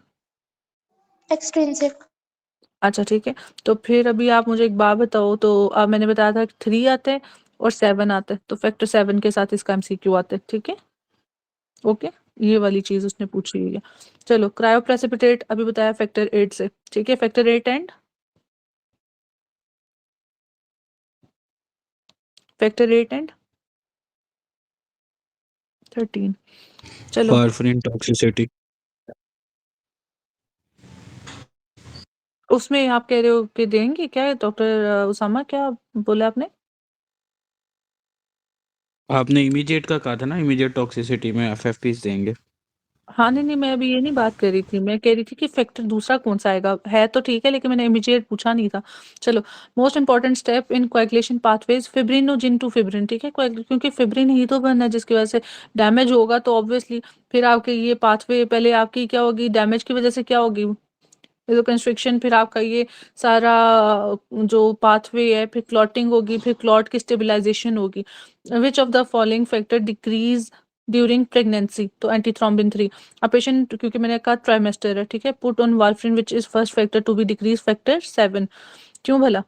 S5: एक्सट्रिंसिक।
S1: अच्छा ठीक है, तो फिर अभी आप मुझे एक बात बताओ, तो मैंने बताया था 3 आते हैं और 7 आते हैं, तो फैक्टर 7 के साथ इसका एमसीक्यू आता है, ठीक है? ओके, ये वाली चीज उसने पूछी हुई है। चलो क्रायो प्रेसिपिटेट अभी बताया फैक्टर 8 से, ठीक है? Factor 8 and factor 8 and 13। चलो
S2: वारफरिन टॉक्सिसिटी।
S1: उसमें आप कह रहे हो कि देंगे क्या डॉक्टर उसामा, क्या बोला आपने?
S2: आपने इमीडिएट का कहा था ना, इमीडिएट टॉक्सिसिटी में एफएफपीस देंगे।
S1: हाँ नहीं नहीं, मैं अभी ये नहीं बात कर रही थी, मैं कह रही थी कि फैक्टर दूसरा कौन सा आएगा, है तो ठीक है लेकिन मैंने इमीडिएट पूछा नहीं था। चलो, most important step in coagulation pathways fibrinogen to fibrin, ठीक है? क्योंकि फिब्रिन ही तो बनना है जिसकी वजह से डैमेज होगा, तो ऑब्वियसली फिर आपके ये पाथवे पहले आपकी क्या होगी, डैमेज की वजह से क्या होगी, कंस्ट्रिक्शन, फिर आपका ये सारा जो पाथवे है, फिर क्लॉटिंग होगी, फिर क्लॉट की स्टेबलाइजेशन होगी। Which of the following factor decrease during pregnancy? तो एंटीथ्रोम्बिन 3। अब पेशेंट, क्योंकि मैंने कहा ट्राइमेस्टर है, ठीक है, put on warfarin which is first factor to be decrease factor 7। क्यों भला?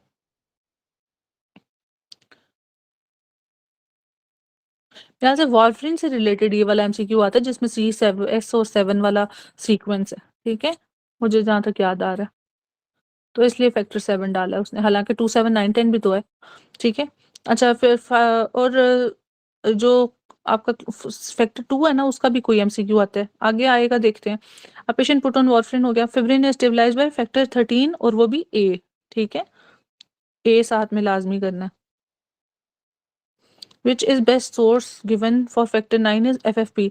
S1: यहाँ से वार्फरिन से रिलेटेड ये वाला एमसीक्यू आता है जिसमें C7 S और 7 वाला सीक्वेंस है, ठीक है, मुझे जहाँ तक याद आ रहा है, तो इसलिए फैक्टर 7 डाला है उसने, हालांकि 2 7 9 10 भी तो है, ठीक है? अच्छा फिर और जो आपका फैक्टर 2 है ना, उसका भी कोई एमसीक्यू आता है, आगे आएगा, देखते हैं। अब पेशेंट पुट ऑन वार्फरिन हो गया, फिब्रिन स्टेबलाइज बाय फैक्टर 13 और वो भी ए, ठीक है? ए साथ में लाजमी करना है। Which is best source given for factor 9 is FFP.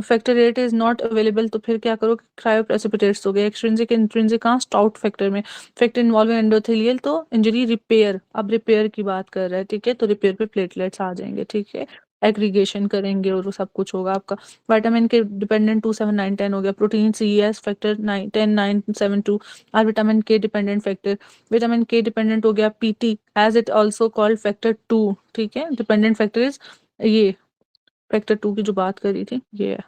S1: Factor 8 is not available, तो फिर क्या करो, क्रायोप्रेसिपिटेट्स हो गए, एक्सट्रिंसिक इंट्रिंसिक कहाँ, स्टाउट फैक्टर में, फैक्टर इन्वॉल्विंग एंडोथेलियल तो इंजरी रिपेयर, अब रिपेयर की बात कर रहा है, ठीक है? तो रिपेयर पे प्लेटलेट्स आ जाएंगे, ठीक है? एग्रीगेशन करेंगे और वो सब कुछ होगा आपका। विटामिन के डिपेंडेंट 2 7 9 10 हो गया, प्रोटीन CES फैक्टर 9 10 9 7 2, और vitamin K dependent factor, vitamin K dependent हो गया PT as it also called factor 2, ठीक है? डिपेंडेंट फैक्टर इज ये फैक्टर 2 की जो बात करी थी ये है,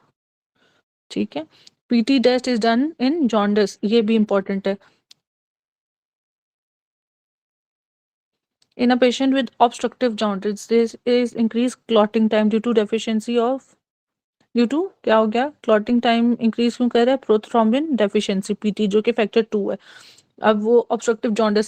S1: ठीक है? PT test is done in jaundice, ये भी इंपॉर्टेंट है। In a patient with obstructive jaundice, this is increased clotting time due to deficiency of due to क्या हो गया, क्लॉटिंग टाइम इंक्रीज क्यों कर रहा है, प्रोथ्रोम्बिन डेफिशिएंसी पीटी, जो कि फैक्टर 2 है। अब वो ऑब्स्ट्रक्टिव जॉन्डिस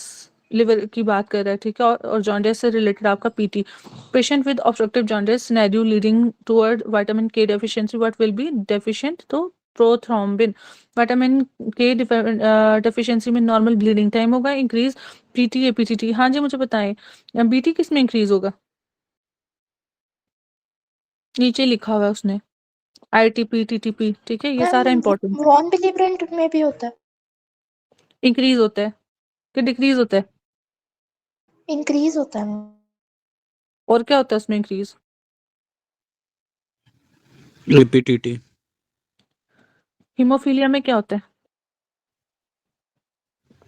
S1: लिवर की बात कर रहा है, ठीक है? और जॉन्डिस से रिलेटेड आपका PT, patient with obstructive jaundice scenario leading toward vitamin K deficiency, what will be deficient, तो प्रोथ्रोम्बिन। विटामिन के डेफिशिएंसी में नॉर्मल ब्लीडिंग टाइम होगा, इंक्रीज पीटी एपीटीटी। हाँ जी मुझे बताएं, बीटी किस में इंक्रीज होगा? नीचे लिखा हुआ है उसने, आईटीपी टीटीपी, ठीक है, ये सारा इंपॉर्टेंट।
S5: वॉन बिलीब्रेंट में भी होता है,
S1: इंक्रीज होता है कि डिक्रीज होता है?
S5: इंक्रीज होता है।
S1: और क्या होता है उसमें इंक्रीज?
S2: रिपीटिटी।
S1: हीमोफीलिया में क्या होता है?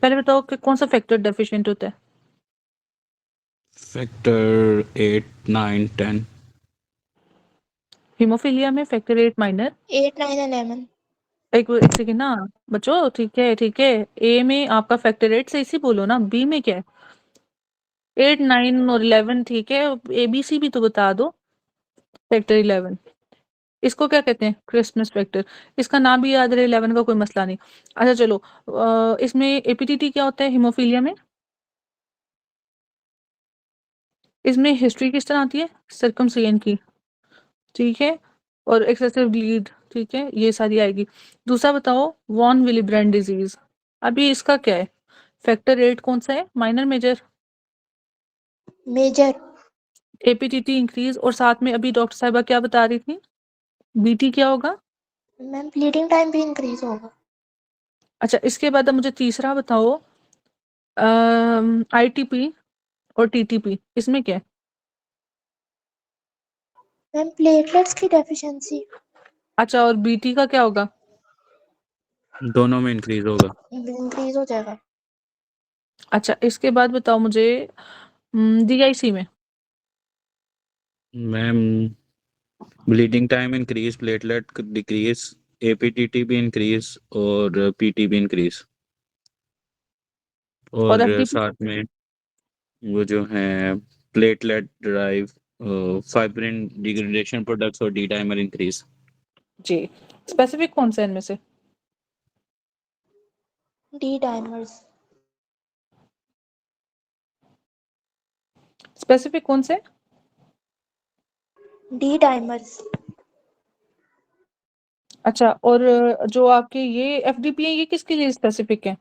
S1: पहले बताओ कि कौन सा फैक्टर डेफिशिएंट होता है?
S2: फैक्टर 8 9 10।
S1: हीमोफीलिया में फैक्टर 8 माइनर,
S5: 8 9 एंड 11।
S1: एक सेकेंड ना बच्चों, ठीक है ठीक है, ए में आपका फैक्टर 8 से इसी बोलो ना, बी में क्या है? 8 9 और 11, ठीक है, ए बी सी भी तो बता दो। फैक्टर 11, इसको क्या कहते हैं, क्रिसमस फैक्टर, इसका नाम भी याद रहे, 11 का कोई मसला नहीं। अच्छा चलो, इसमें एपीटीटी क्या होता है हीमोफीलिया में? इसमें हिस्ट्री किस तरह आती है, सर्कमसिजन की, ठीक है, और एक्सेसिव ब्लीड, ठीक है, ये सारी आएगी। दूसरा बताओ, वॉन विलिब्रेंड डिजीज, अभी इसका क्या है, फैक्टर 8 कौन सा है, minor major?
S5: Major.
S1: APTT increase, और साथ में अभी डॉक्टर साहिबा क्या बता रही थी, बीटी क्या होगा?
S5: मैम ब्लीडिंग टाइम भी इंक्रीज होगा।
S1: अच्छा इसके बाद अब मुझे तीसरा बताओ, आईटीपी और टीटीपी, इसमें क्या है?
S5: मैम प्लेटलेट्स की डेफिशिएंसी,
S1: अच्छा और बीटी का क्या होगा?
S2: दोनों में इंक्रीज होगा।
S5: इंक्रीज हो जाएगा।
S1: अच्छा इसके बाद बताओ मुझे, डीआईसी में?
S2: Ma'am bleeding time increase, platelet decrease, APTT भी इंक्रीज और पीटी भी इंक्रीज।
S1: और
S2: और
S1: एफडीपी
S2: साथ में वो जो है platelet drive, fibrin degradation products और डी डाइमर इंक्रीज।
S1: जी। स्पेसिफिक कौन सा है इनमें से?
S5: D dimers.
S1: स्पेसिफिक कौन से?
S5: D dimers.
S1: अच्छा, और जो आपके ये एफडीपी है ये किसके लिए स्पेसिफिक है?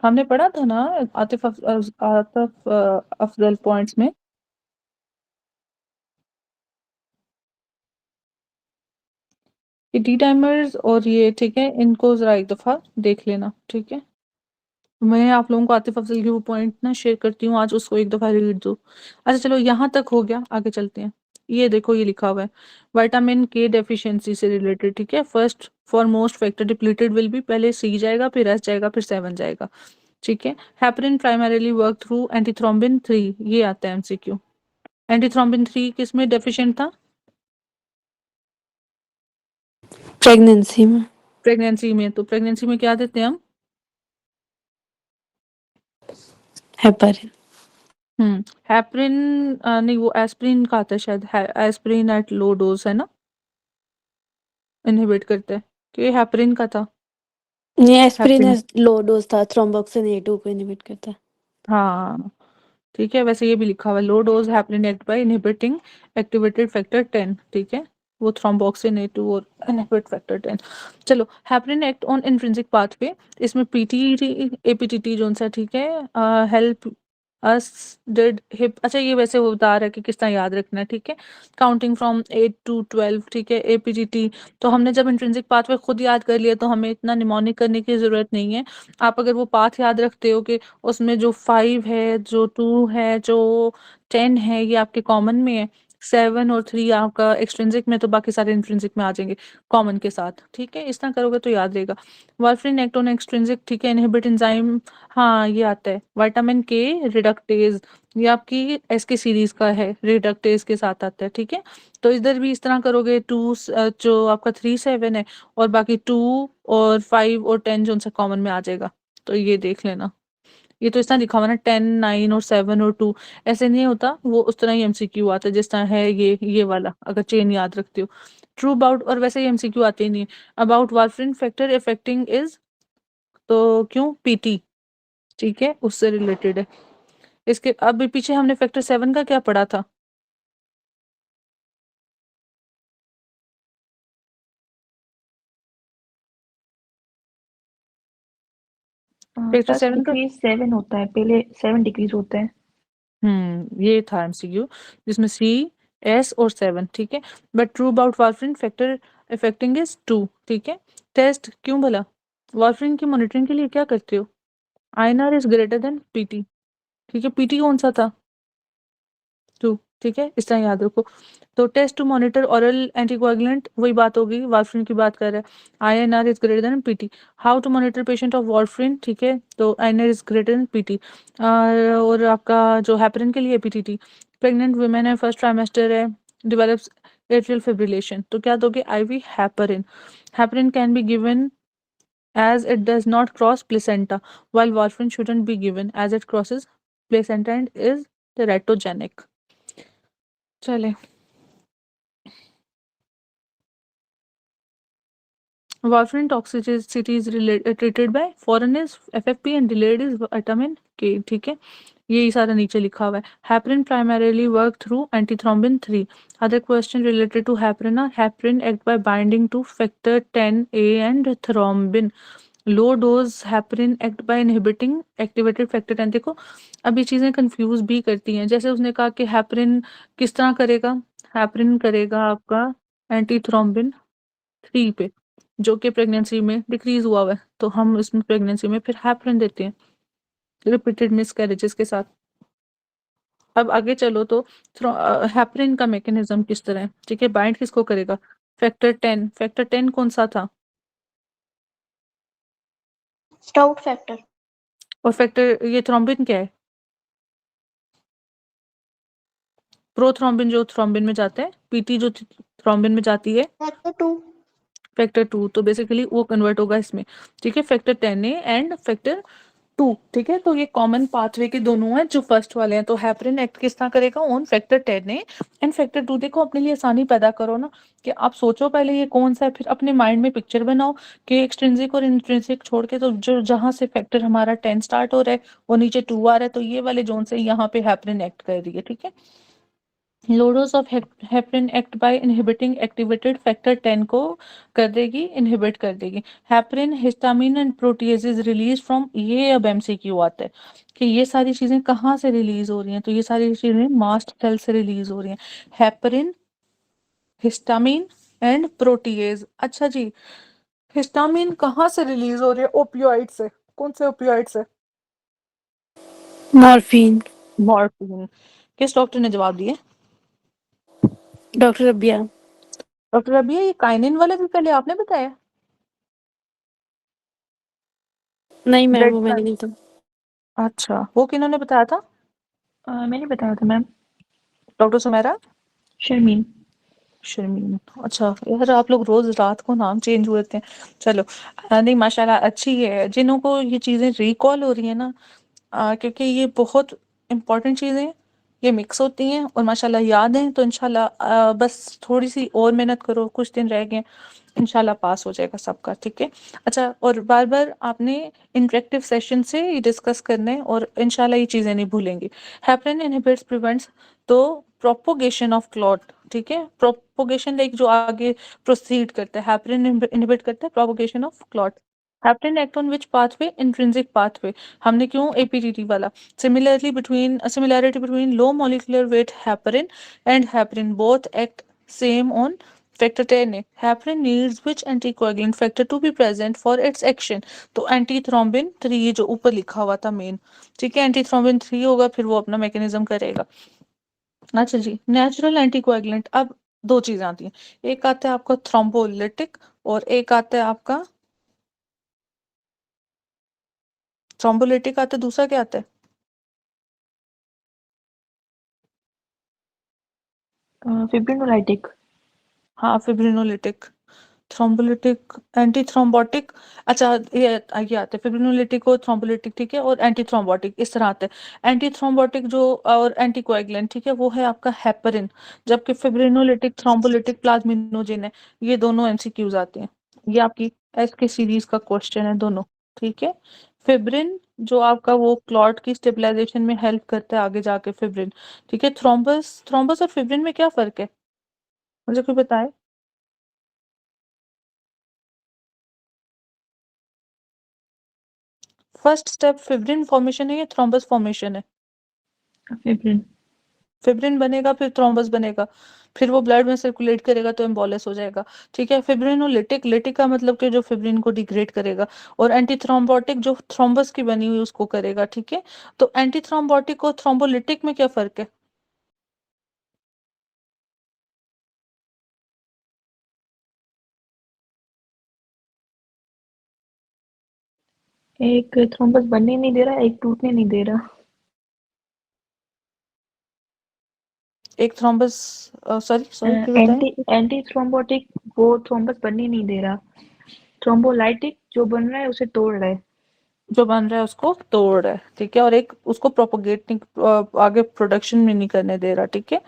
S1: हमने पढ़ा था ना आतिफ अफजल पॉइंट्स में। ये डी टाइमर्स और ये ठीक है, इनको जरा एक दफा देख लेना, ठीक है। मैं आप लोगों को आतिफ अफजल के वो पॉइंट ना शेयर करती हूँ, आज उसको एक दफा रीड दो। अच्छा चलो, यहाँ तक हो गया, आगे चलते हैं। ये देखो, ये लिखा हुआ है विटामिन के डेफिशिएंसी से रिलेटेड, ठीक है। First for most factor depleted will be, पहले सी जाएगा, फिर एस जाएगा, फिर 7 जाएगा, ठीक है। Heparin primarily work through antithrombin 3, ये आता है एमसीक्यू। एंटीथ्रोम्बिन 3 किस में डेफिशिएंट था?
S6: प्रेगनेंसी में।
S1: प्रेगनेंसी में। तो प्रेगनेंसी में क्या देते हैं हम?
S6: हेपरिन।
S1: हेपरिन नहीं, वो एस्प्रिन का आता है शायद, एस्प्रिन एट लो डोज है ना, इनहिबिट करता है, कि हेपरिन का था?
S6: ये एस्पिरिन
S1: हेपरिन,
S6: लो डोज था, थ्रोम्बोक्सिन A2 को इनहिबिट करता है।
S1: हाँ ठीक है। वैसे ये भी लिखा हुआ है low dose heparin act by inhibiting activated factor 10, ठीक है। वो थ्रोम्बोक्सिन A2 और इनहिबिट फैक्टर 10। चलो, heparin act on intrinsic pathway, इसमें पीटी एपीटीटी जोन सा, ठीक है। हेल्प अस डिड हिप, अच्छा ये वैसे वो बता रहा है कि किस तरह याद रखना है, ठीक है। काउंटिंग फ्रॉम 8 to 12, ठीक है। एपीटीटी तो हमने जब इंट्रिंसिक पाथवे खुद याद कर लिया तो हमें इतना निमोनिक करने की जरूरत नहीं है। आप अगर वो पाथ याद रखते हो कि उसमें जो 5 है, जो 2 है, जो 10 है, ये आपके कॉमन में है। 7 और 3 आपका एक्सट्रिंसिक में, तो बाकी सारे इंट्रिंसिक में आ जाएंगे कॉमन के साथ, ठीक है। इस तरह करोगे तो याद रहेगा। वार्फरिन एक्ट ऑन एक्सट्रिंसिक, ठीक है, इनहिबिट एंजाइम, हाँ ये आता है। विटामिन के रिडक्टेज, ये आपकी एस के सीरीज का है, रिडक्टेज के साथ आता है, ठीक है। तो इधर भी इस तरह करोगे, 2 जो आपका 3 7 है, और बाकी 2 और 5 और 10 जो उनसे कॉमन में आ जाएगा। तो ये देख लेना। ये तो इस तरह लिखा हुआ ना, 10 9 और 7 और 2, ऐसे नहीं होता, वो उस तरह ही एमसीक्यू आता है जिस तरह है ये वाला, अगर चेन याद रखते हो। ट्रू अबाउट, और वैसे ही एमसीक्यू आते ही नहीं है। About warfarin factor affecting is, तो क्यों पीटी, ठीक है, उससे रिलेटेड है। इसके अब पीछे हमने फैक्टर 7 का क्या पढ़ा था? फैक्टर
S4: फर्स्ट
S1: 7 का,
S4: डिक्रीज 7 होता है, पहले 7 डिक्रीज होता है।
S1: ये था एमसीक्यू, जिसमें सी एस और 7, ठीक है। But true about warfarin factor affecting is 2, ठीक है। टेस्ट क्यों भला? वार्फरिन की मॉनिटरिंग के लिए क्या करते हो? INR is greater than PT, ठीक है। पीटी कौन सा था? 2, ठीक है, इस तरह याद रखो। तो test to monitor oral anticoagulant, वही बात होगी, वार्फरिन की बात कर रहा है। INR is greater than PT. How to monitor patient of warfarin, ठीक है, तो INR is greater than PT. और आपका जो हेपरिन के लिए पीटीटी, प्रेग्नेंट वुमेन है, फर्स्ट ट्राइमेस्टर है, डेवलप्स एट्रियल फिब्रिलेशन, तो क्या दोगे? IV heparin. Heparin can be given as it does not cross placenta, while warfarin shouldn't be given as it crosses placenta and is teratogenic. चले, warfarin toxicity is treated by foreign is FFP and delayed is vitamin K, ठीक है। ये सारा नीचे लिखा हुआ है। heparin primarily work through antithrombin 3. Other question related to heparin are heparin act by binding to factor 10A and thrombin. Low dose heparin act by inhibiting activated factor 10। देखो, अब ये चीज़ें कंफ्यूज भी करती हैं। जैसे उसने कहा कि हेपरिन किस तरह करेगा, हेपरिन करेगा आपका एंटीथ्रोम्बिन 3 पे, जो कि प्रेगनेंसी में डिक्रीज हुआ हुआ है, तो हम इसमें प्रेगनेंसी में फिर हेपरिन देते हैं रिपीटेड मिसकैरेजेस के साथ। अब आगे चलो तो हेपरिन का मैकेनिज्म किस तरह है, ठीक है। बाइंड किसको करेगा? फैक्टर 10। फैक्टर 10 कौन सा था?
S5: Stout factor.
S1: और फैक्टर ये थ्रोम्बिन क्या है? प्रोथ्रोम्बिन जो थ्रोम्बिन में जाता है, पीटी जो थ्रोम्बिन में जाती है,
S5: फैक्टर 2।
S1: फैक्टर 2, तो बेसिकली वो कन्वर्ट होगा इसमें, ठीक है, फैक्टर 10A एंड फैक्टर 2, ठीक है। तो ये कॉमन पाथवे के दोनों हैं जो फर्स्ट वाले हैं। तो हेपरिन एक्ट किस तरह करेगा on factor 10A and factor 2। देखो अपने लिए आसानी पैदा करो ना, कि आप सोचो पहले ये कौन सा है, फिर अपने माइंड में पिक्चर बनाओ कि एक्सट्रिंसिक और इंट्रिंसिक छोड़ के, तो जो जहां से फैक्टर हमारा 10 स्टार्ट हो रहा है वो नीचे 2 आ रहा है, तो ये वाले जोन से यहाँ पे हेपरिन एक्ट कर रही है, ठीक है। Low doses of heparin act by inhibiting activated factor 10 को कर देगी, इनहिबिट कर देगी। Heparin, histamine and proteases release from, ये अब एमसीक्यू आता है कि ये सारी चीजें कहाँ से रिलीज हो रही हैं, तो ये सारी चीजें मास्ट सेल से रिलीज हो रही हैं। Heparin, histamine and proteases. अच्छा जी, हिस्टामिन कहाँ से रिलीज हो रही है? ओपियोइड से। कौन से ओपियोइड से?
S6: मॉर्फिन।
S1: मॉर्फिन। किस डॉक्टर ने जवाब दिए?
S6: डॉक्टर रबिया।
S1: डॉक्टर रबिया, ये काइनिन वाला भी पहले आपने बताया?
S6: नहीं मैम,
S1: ब्लड
S6: वो मैंने
S1: का?
S6: नहीं था।
S1: अच्छा, वो किन्होंने बताया था?
S4: मैंने बताया था मैम,
S1: डॉक्टर सुमेरा?
S4: शर्मीन।
S1: शर्मीन। अच्छा यार, आप लोग रोज रात को नाम चेंज होते हैं। चलो, नहीं माशाल्लाह अच्छी है जिन्हों को ये चीजें रिकॉल हो रही है ना, क्योंकि ये बहुत इंपॉर्टेंट चीजें हैं, ये मिक्स होती हैं और माशाल्लाह याद हैं। तो इंशाल्लाह बस थोड़ी सी और मेहनत करो, कुछ दिन रह गए, इंशाल्लाह पास हो जाएगा सबका, ठीक है। अच्छा, और बार बार आपने इंटरेक्टिव सेशन से ये डिस्कस करना है और इंशाल्लाह ये चीजें नहीं भूलेंगी। हेपरिन इनहिबिट्स प्रिवेंट्स तो प्रोपोगेशन ऑफ क्लॉट, ठीक है। प्रोपोगेशन लाइक जो आगे प्रोसीड करता है, हेपरिन इनहिबिट करता है propagation of clot. Heparin act on which pathway? Intrinsic pathway. हमने क्यों एपीटीटी वाला? Similarity between low molecular weight heparin and heparin, both act same on factor 10A. Heparin needs which anticoagulant factor to be present for its action? तो एंटीथ्रोम्बिन 3 जो ऊपर लिखा हुआ था मेन, ठीक है, एंटीथ्रोम्बिन 3 होगा, फिर वो अपना मैकेनिज्म करेगा। अच्छा जी, नेचुरल एंटीकोएगुलेंट। अब दो चीजें आती हैं, एक आता है आपका थ्रोम्बोलिटिक और एक आता है आपका थ्रोम्बोलिटिक आता है, दूसरा क्या आता है?
S4: फिब्रिनोलाइटिक।
S1: हाँ, फिब्रिनोलिटिक। Thrombolytic, anti thrombotic. अच्छा, ये आते हैं फिब्रिनोलिटिक और थ्रोम्बोलिटिक, ठीक है, और एंटी थ्रोम्बोटिक इस तरह आते हैं। एंटी थ्रोम्बोटिक जो और एंटीकोएगुलेंट, ठीक है, वो है आपका हेपरिन, जबकि फिब्रिनोलिटिक, थ्रोम्बोलिटिक प्लाज्मिनोजेन है। ये दोनों एमसीक्यूज आते हैं, ये आपकी एस के सीरीज का क्वेश्चन है दोनों, ठीक है। फिब्रिन जो आपका वो क्लॉट की स्टेबलाइजेशन में हेल्प करता है आगे जाके, फिब्रिन, ठीक है। थ्रोम्बस, थ्रोम्बस और फिब्रिन में क्या फर्क है, मुझे कोई बताए? फर्स्ट स्टेप फिब्रिन फॉर्मेशन है या थ्रोम्बस फॉर्मेशन है?
S4: फिब्रिन।
S1: फिब्रिन बनेगा, फिर थ्रोम्बस बनेगा, फिर वो ब्लड में सर्कुलेट करेगा तो एम्बोलिस हो जाएगा, ठीक है। फिब्रिनोलिटिक, लिटिक का मतलब कि जो फिब्रिन को डिग्रेड करेगा, और एंटी थ्रोम्बोटिक जो थ्रोम्बस की बनी हुई उसको करेगा, ठीक है। तो एंटी थ्रोम्बोटिक और थ्रोम्बोलिटिक में क्या फर्क है?
S4: एक थ्रोम्बस बनने नहीं दे रहा, एक टूटने नहीं दे रहा।
S1: एक थ्रोम्बस, सॉरी सॉरी फिर बताएं।
S4: एंटी थ्रोम्बोटिक वो थ्रोम्बस बनने नहीं दे रहा। थ्रोम्बोलाइटिक जो बन रहा है उसे तोड़ रहा है।
S1: जो बन रहा है उसको तोड़ रहा है, ठीक है, और एक उसको प्रोपोगेट नहीं, आगे प्रोडक्शन में नहीं करने दे रहा, ठीक है।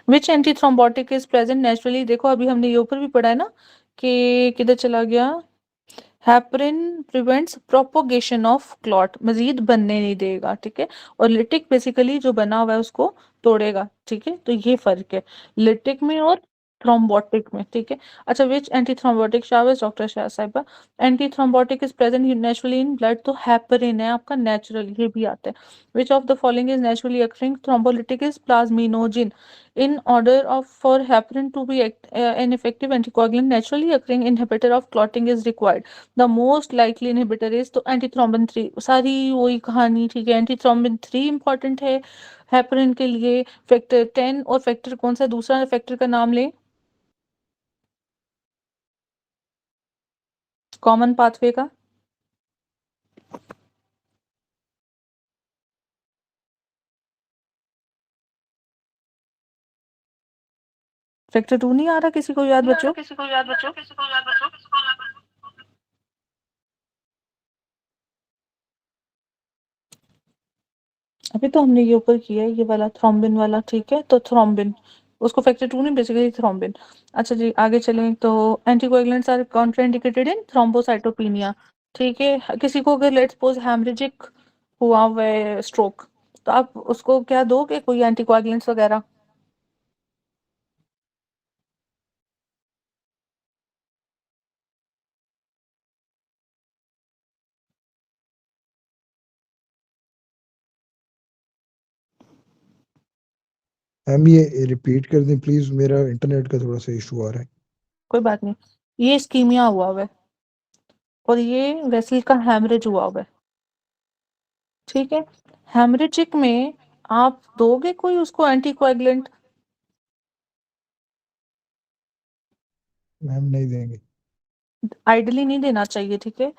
S1: Which anti thrombotic is present naturally? देखो अभी हमने ये ऊपर भी पढ़ा है ना, कि किधर चला गया, heparin prevents propagation of clot, मजीद बनने नहीं देगा, ठीक है। और लिटिक बेसिकली जो बना हुआ है उसको तोड़ेगा, ठीक है। तो ये फर्क है लिटिक में और थ्रोम्बोटिक में, ठीक है। अच्छा, विच एंटी थ्रोम्बोटिक, शाबाश डॉक्टर शाह साहिबा, anti thrombotic is present naturally in blood, तो हेपरिन है आपका नेचुरल, ये भी आता है। Which of the following is naturally occurring? Thrombolytic is plasminogen. In order of for heparin to be an effective anticoagulant, naturally occurring inhibitor of clotting is required. The most likely inhibitor is तो एंटीथ्रोम्बिन 3, सारी वही कहानी, ठीक है। एंटीथ्रोम्बिन 3 इंपॉर्टेंट है हेपरिन के लिए। फैक्टर 10 और फैक्टर कौन सा दूसरा फैक्टर का नाम लें कॉमन पाथवे का? फैक्टर 2 नहीं आ रहा, किसी को याद बच्चों? अभी तो हमने ये ऊपर किया है, ये वाला थ्रोम्बिन वाला, ठीक है। तो थ्रोम्बिन, उसको फैक्टर 2 नहीं, बेसिकली थ्रोम्बिन। अच्छा जी, आगे चलें तो anticoagulants are contraindicated in thrombocytopenia, ठीक है। किसी को अगर लेट्स सपोज हेमरेजिक हुआ हुआ है, स्ट्रोक, तो आप उसको क्या दोगे, कोई एंटीकोएगुलेंट्स वगैरह?
S3: मैम ये रिपीट कर दें प्लीज, मेरा इंटरनेट का थोड़ा सा इशू आ रहा है।
S1: कोई बात नहीं। ये इस्कीमिया हुआ हुआ है और ये वेसल का हेमरेज हुआ हुआ है, ठीक है। हेमरेजिक में आप दोगे कोई उसको एंटीकोएगुलेंट?
S3: मैम नहीं देंगे।
S1: आइडियली नहीं देना चाहिए, ठीक है।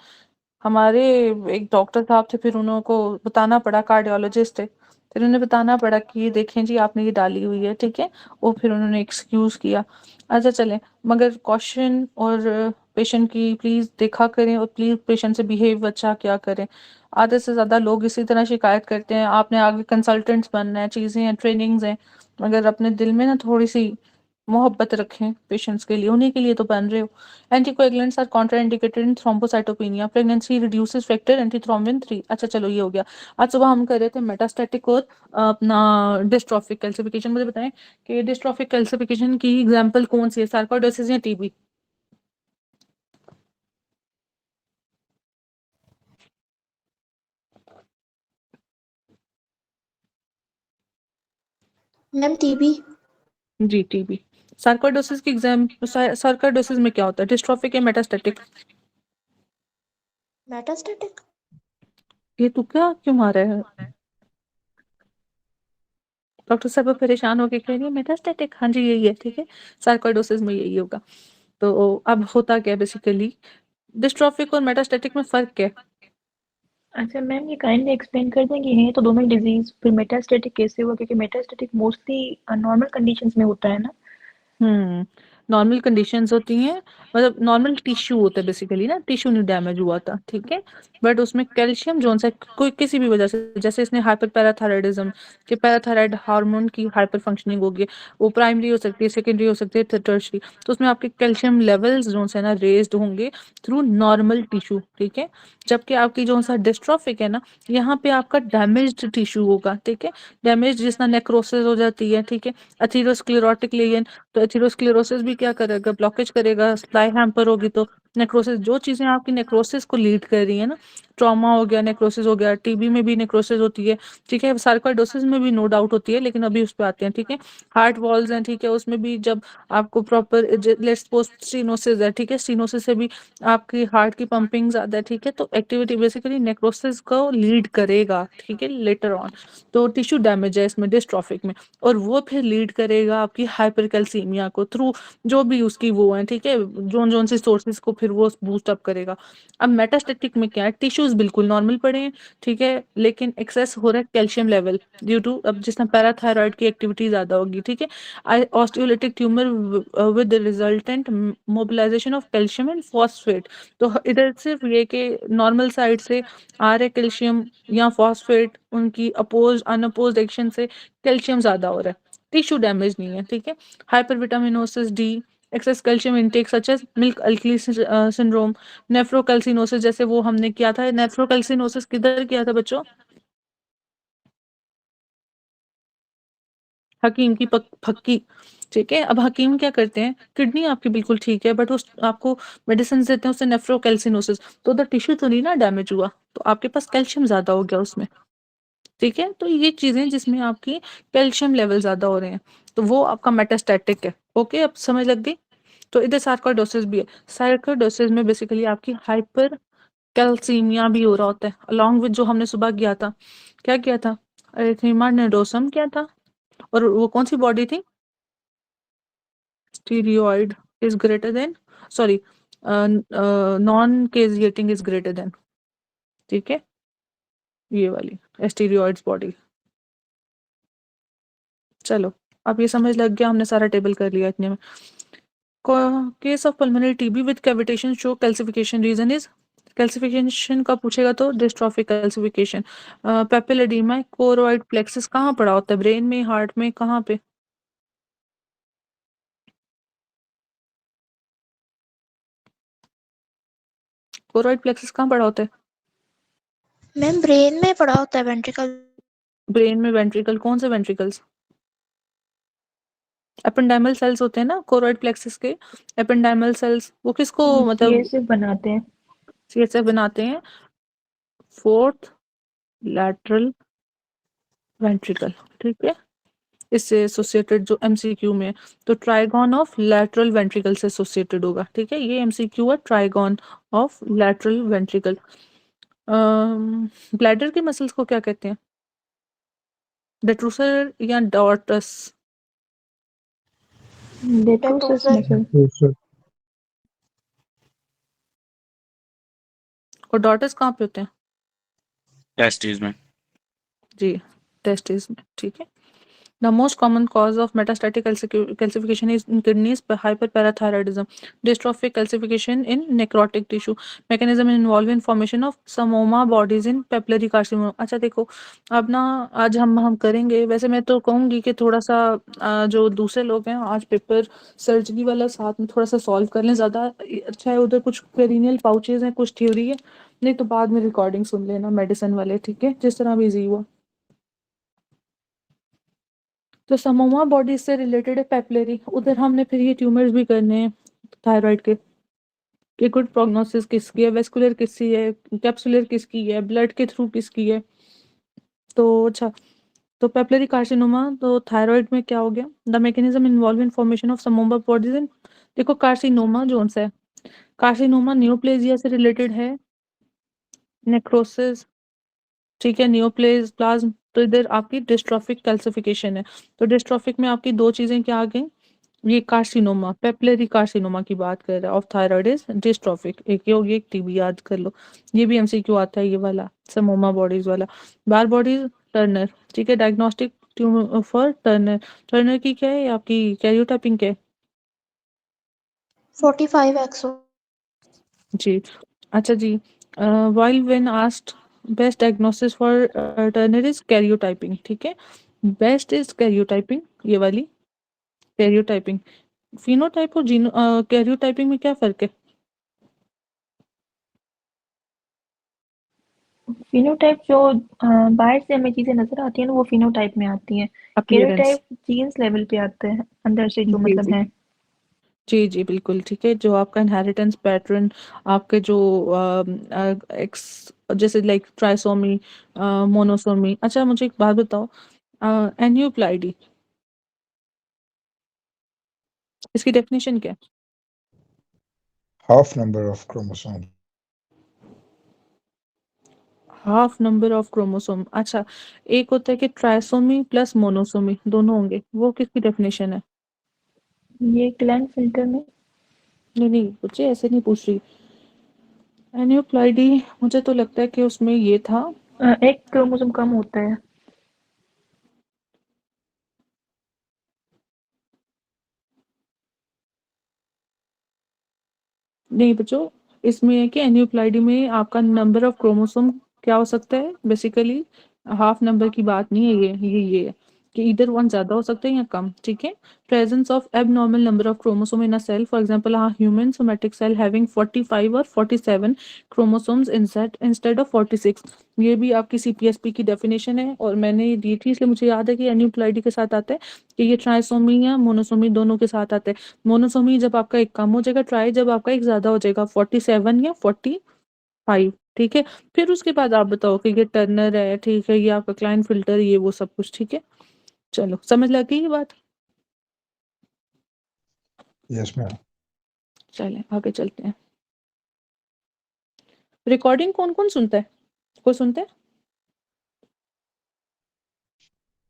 S1: हमारे एक डॉक्टर साहब थे, फिर उनको बताना पड़ा, कार्डियोलॉजिस्ट थे, फिर उन्हें बताना पड़ा कि ये देखें जी आपने ये डाली हुई है, ठीक है। वो फिर उन्होंने एक्सक्यूज किया। अच्छा चलें, मगर कॉशन और पेशेंट की प्लीज देखा करें और प्लीज पेशेंट से बिहेव अच्छा क्या करें। आधे से ज्यादा लोग इसी तरह शिकायत करते हैं, आपने आगे कंसल्टेंट्स बनना है, चीजें हैं, ट्रेनिंग्स हैं, मगर अपने दिल में ना थोड़ी सी मोहब्बत रखें पेशेंट्स के लिए, उन्हीं के लिए तो बन रहे हो। Anticoagulants are contraindicated in thrombocytopenia, pregnancy reduces factor antithrombin 3। अच्छा चलो ये हो गया। आज सुबह हम कर रहे थे मेटास्टैटिक और अपना डिस्ट्रॉफिक कैल्सिफिकेशन। मुझे बताएं कि डिस्ट्रॉफिक कैल्सिफिकेशन की एग्जांपल कौन सी है, सार्कोइडोसिस या टीबी?
S5: Ma'am TB.
S1: जी टीबी। सार्कोइडोसिस की सार्कोइडोसिस में क्या होता है, डिस्ट्रॉफिक या मेटास्टैटिक?
S5: मेटास्टैटिक।
S1: ये तू क्या क्यों मारा है? डॉक्टर साहब परेशान होके कह रही है मेटास्टैटिक, हाँ जी यही है, ठीक है। सार्कोइडोसिस में यही होगा। तो अब होता क्या बेसिकली, डिस्ट्रॉफिक और मेटास्टैटिक में फर्क क्या है?
S4: अच्छा मैम, ये काइंडली एक्सप्लेन कर देंगे, हैं तो दोनों डिजीज, फिर मेटास्टेटिक कैसे हुआ, क्योंकि मेटास्टेटिक मोस्टली नॉर्मल कंडीशंस में होता है ना।
S1: नॉर्मल कंडीशंस होती हैं, मतलब नॉर्मल टिश्यू होता है बेसिकली ना, टिश्यू नहीं डैमेज हुआ था, ठीक है। बट उसमें कैल्शियम जोन से कोई किसी भी वजह से, जैसे इसने हाइपर पैराथायराइडिज्म के पैराथायराइड हार्मोन की हाइपर फंक्शनिंग होगी, वो प्राइमरी हो सकती है, सेकेंडरी हो सकती है, टर्शरी, तो उसमें आपके कैल्शियम लेवल्स जो है ना रेज्ड होंगे थ्रू नॉर्मल टिश्यू, ठीक है। जबकि आपकी जो सा डिस्ट्रॉफिक है ना, यहाँ पे आपका डैमेज्ड टिश्यू होगा, ठीक है। डैमेज जिस तरह नेक्रोसिस हो जाती है, ठीक है, एथेरोस्क्लेरोटिक लेजन, तो एथेरोस्क्लेरोसिस भी क्या करेगा, ब्लॉकेज करेगा, सप्लाई हैम्पर होगी, तो नेक्रोसिस, जो चीजें आपकी नेक्रोसिस को लीड कर रही है ना, ट्रॉमा हो गया, नेक्रोसिस हो गया, टीबी में भी नेक्रोसिस होती है, ठीक है। सार्कोइडोसिस में भी नो डाउट होती है, लेकिन अभी उस पर आते हैं, ठीक है। हार्ट वॉल्स हैं, ठीक है, उसमें भी जब आपको प्रॉपर लेट्स सपोज स्टीनोसिस है, ठीक है, स्टीनोसिस से भी आपकी हार्ट की पंपिंग ज्यादा है, ठीक है, तो एक्टिविटी बेसिकली नेक्रोसिस को लीड करेगा, ठीक है, लेटर ऑन। तो टिश्यू डैमेज है इसमें डिस्ट्रॉफिक में, और वो फिर लीड करेगा आपकी हाइपरकैल्सीमिया को थ्रू जो भी उसकी वो है, ठीक है, जोन जोन से सोर्सेज को फिर वो बूस्ट अप करेगा। अब मेटास्टेटिक में क्या है, टिश्यूज बिल्कुल नॉर्मल पड़े हैं, ठीक है, लेकिन एक्सेस हो रहा है कैल्शियम लेवल ड्यू टू, अब जिसमें पैराथायराइड की एक्टिविटी ज्यादा होगी, ठीक है, osteolytic tumour with resultant mobilization of calcium and phosphate. तो इधर सिर्फ ये कि नॉर्मल साइड से आ रहे कैल्शियम या फॉस्फेट, उनकी अपोज अनअपोज एक्शन से कैल्शियम ज्यादा हो रहा है, टिश्यू डैमेज नहीं है, ठीक है। Hypervitaminosis D, excess calcium intake such as milk alkali syndrome, nephrocalcinosis, जैसे वो हमने किया था, नेफ्रोकैल्सिनोसिस किधर किया था बच्चों, हकीम की फक्की, ठीक है। अब हकीम क्या करते हैं, किडनी आपकी बिल्कुल ठीक है, बट उस आपको मेडिसिन देते हैं उससे नेफ्रोकैल्सिनोसिस, तो उधर टिश्यू तो नहीं ना डैमेज हुआ, तो आपके पास कैल्शियम ज्यादा हो गया उसमें, ठीक है। तो ये चीजें जिसमें आपकी कैल्शियम लेवल ज्यादा हो रहे हैं, तो वो आपका मेटास्टैटिक है, ओके, अब समझ लग गई। तो इधर सार्कोइडोसिस भी है, सार्कोइडोसिस में बेसिकली आपकी हाइपर कैल्सीमिया भी हो रहा होता है, अलॉन्ग विद जो हमने सुबह किया था, क्या किया था, एरिथ्मिया नोडोसम क्या था, और वो कौन सी बॉडी थी, steroid is greater than, sorry, non caseating is greater than, ठीक है, ये वाली स्टीरियोइड्स बॉडी। चलो अब ये समझ लग गया, हमने सारा टेबल कर लिया इतने में। Case of pulmonary TB with cavitation show calcification, reason is calcification का पूछेगा तो dystrophic calcification. Papilloedema choroid plexus कहाँ पड़ा होता है? ब्रेन में, हार्ट में, कहाँ पे? कोरोइड प्लेक्सस कहाँ पड़ा होता है?
S5: मैम ब्रेन में पड़ा होता है वेंट्रिकल।
S1: ब्रेन में वेंट्रिकल, कौन से वेंट्रिकल्स? एपेंडाइमल सेल्स होते हैं ना कोरोइड प्लेक्सस के। एपेंडाइमल सेल्स वो किसको
S4: ये
S1: मतलब
S4: सिर्फ बनाते हैं।
S1: सीएसएफ बनाते हैं? फोर्थ लैटरल वेंट्रिकल, ठीक है। इससे एसोसिएटेड जो एमसीक्यू में, तो ट्राइगॉन ऑफ लैटरल वेंट्रिकल से एसोसिएटेड होगा, ठीक है। ये एमसीक्यू है, trigon of lateral ventricle. Bladder के मसल्स को क्या कहते हैं? डेट्रूसर या डॉर्टस?
S4: डेट्रोसस
S5: डेट्रोसर।
S4: मसल।
S3: तो सर
S1: और डॉर्टस कहाँ पे होते हैं?
S2: टेस्टिस में।
S1: जी, टेस्टिस में, ठीक है। The most common cause of metastatic calcification is in kidneys hyperparathyroidism. Dystrophic calcification in necrotic tissue. Mechanism involved in formation of samoma bodies in papillary carcinoma. अच्छा देखो, अब ना आज हम करेंगे, वैसे मैं तो कहूँगी कि थोड़ा सा जो दूसरे लोग हैं आज पेपर सर्जरी वाला साथ में थोड़ा सा सॉल्व कर लें, ज़्यादा अच्छा है। उधर कुछ पेरिनियल पाउचेज हैं, कुछ थ्योरी है, नहीं तो बाद में रिकॉर्डिंग सुन लेना मेडिसिन वाले, ठीक है, जिस तरह भी इजी हुआ। तो समोमा बॉडी से रिलेटेड है पेपिलरी, उधर हमने फिर ये ट्यूमर्स भी करने हैं थायराइड के। कि गुड प्रोग्नोसिस किसकी है, वेस्कुलर किसकी है, कैप्सुलर किसकी है, ब्लड के थ्रू किसकी है। तो अच्छा, तो पेपिलरी कार्सिनोमा तो थायराइड में क्या हो गया? The mechanism involve in formation of psammoma bodies in, देखो कार्सिनोमा जोन सा है, कार्सिनोमा न्यूप्लेजिया से रिलेटेड है, नेक्रोसिस, ठीक है, नियोप्लाज्म। तो इधर आपकी डिस्ट्रॉफिक कैल्सिफिकेशन है। तो डिस्ट्रॉफिक में आपकी दो चीजें क्या आ गई? ये कार्सिनोमा, पेपिलरी कार्सिनोमा की बात कर रहा है, ऑफ थायराइड इज डिस्ट्रॉफिक। एक ये हो गई, एक टीबी, याद कर लो। ये भी एमसीक्यू आता है ये वाला, समोमा बॉडीज वाला। बार बॉडीज टर्नर, ठीक है, diagnostic tumour for Turner. Turner की क्या है आपकी कैरियोटाइपिंग क्या है?
S5: 45 एक्सो।
S1: जी, अच्छा जी। While when asked best diagnosis for Turner is karyotyping, ठीक है। बेस्ट इज कैरियोटाइपिंग, ये वाली कैरियोटाइपिंग। फिनोटाइप और जीनो कैरियोटाइपिंग में क्या फर्क है?
S4: फिनोटाइप जो बाहर से हमें चीजें नजर आती है ना, वो फिनोटाइप में आती है।
S1: अपीयरेंस।
S4: कैरियोटाइप जीन्स लेवल पे आता है, अंदर से जो
S1: जी
S4: मतलब
S1: जी
S4: है।
S1: जी जी बिल्कुल, ठीक है। जो आपका इनहेरिटेंस पैटर्न, आपके जो एक्स, जैसे लाइक ट्राइसोमी, मोनोसोमी। अच्छा मुझे एक बात बताओ, एन्यूप्लाइडी, इसकी डेफिनेशन क्या है?
S3: Half number of chromosome.
S1: Half number of chromosome. अच्छा, एक होता है कि ट्राइसोमी प्लस मोनोसोमी दोनों होंगे, वो किसकी डेफिनेशन है?
S4: ये ग्लैंड फिल्टर में।
S1: नहीं नहीं, मुझे ऐसे नहीं पूछ रही। एन्यूप्लाइडी, मुझे तो लगता है कि उसमें ये था।
S4: एक क्रोमोसोम कम होता है।
S1: नहीं बच्चों, इसमें है कि एन्यूप्लाइडी में आपका नंबर ऑफ क्रोमोसोम क्या हो सकता है बेसिकली, हाफ नंबर की बात नहीं है ये है कि इधर वन ज्यादा हो सकता है या कम, ठीक है। Presence of abnormal number of chromosome in a cell, for example human somatic cell having 45 और 47 क्रोमोसोम्स इंस्टेड ऑफ 46। ये भी आपकी सीपीएसपी की डेफिनेशन है, और मैंने ये दी थी इसलिए मुझे याद है कि एन्यूप्लाइडी के साथ आता है कि ये ट्राइसोमी या मोनोसोमी दोनों के साथ आता है। मोनोसोमी जब आपका एक कम हो जाएगा, ट्राई जब आपका एक ज्यादा हो जाएगा, 47 या 45, ठीक है। फिर उसके बाद आप बताओ कि ये टर्नर है, ठीक है, ये आपका क्लाइन फिल्टर, ये वो सब कुछ, ठीक है। चलो समझ लगी ये बात?
S3: Yes ma'am.
S1: चलें आगे चलते हैं। रिकॉर्डिंग कौन कौन सुनता है? कोई सुनता है?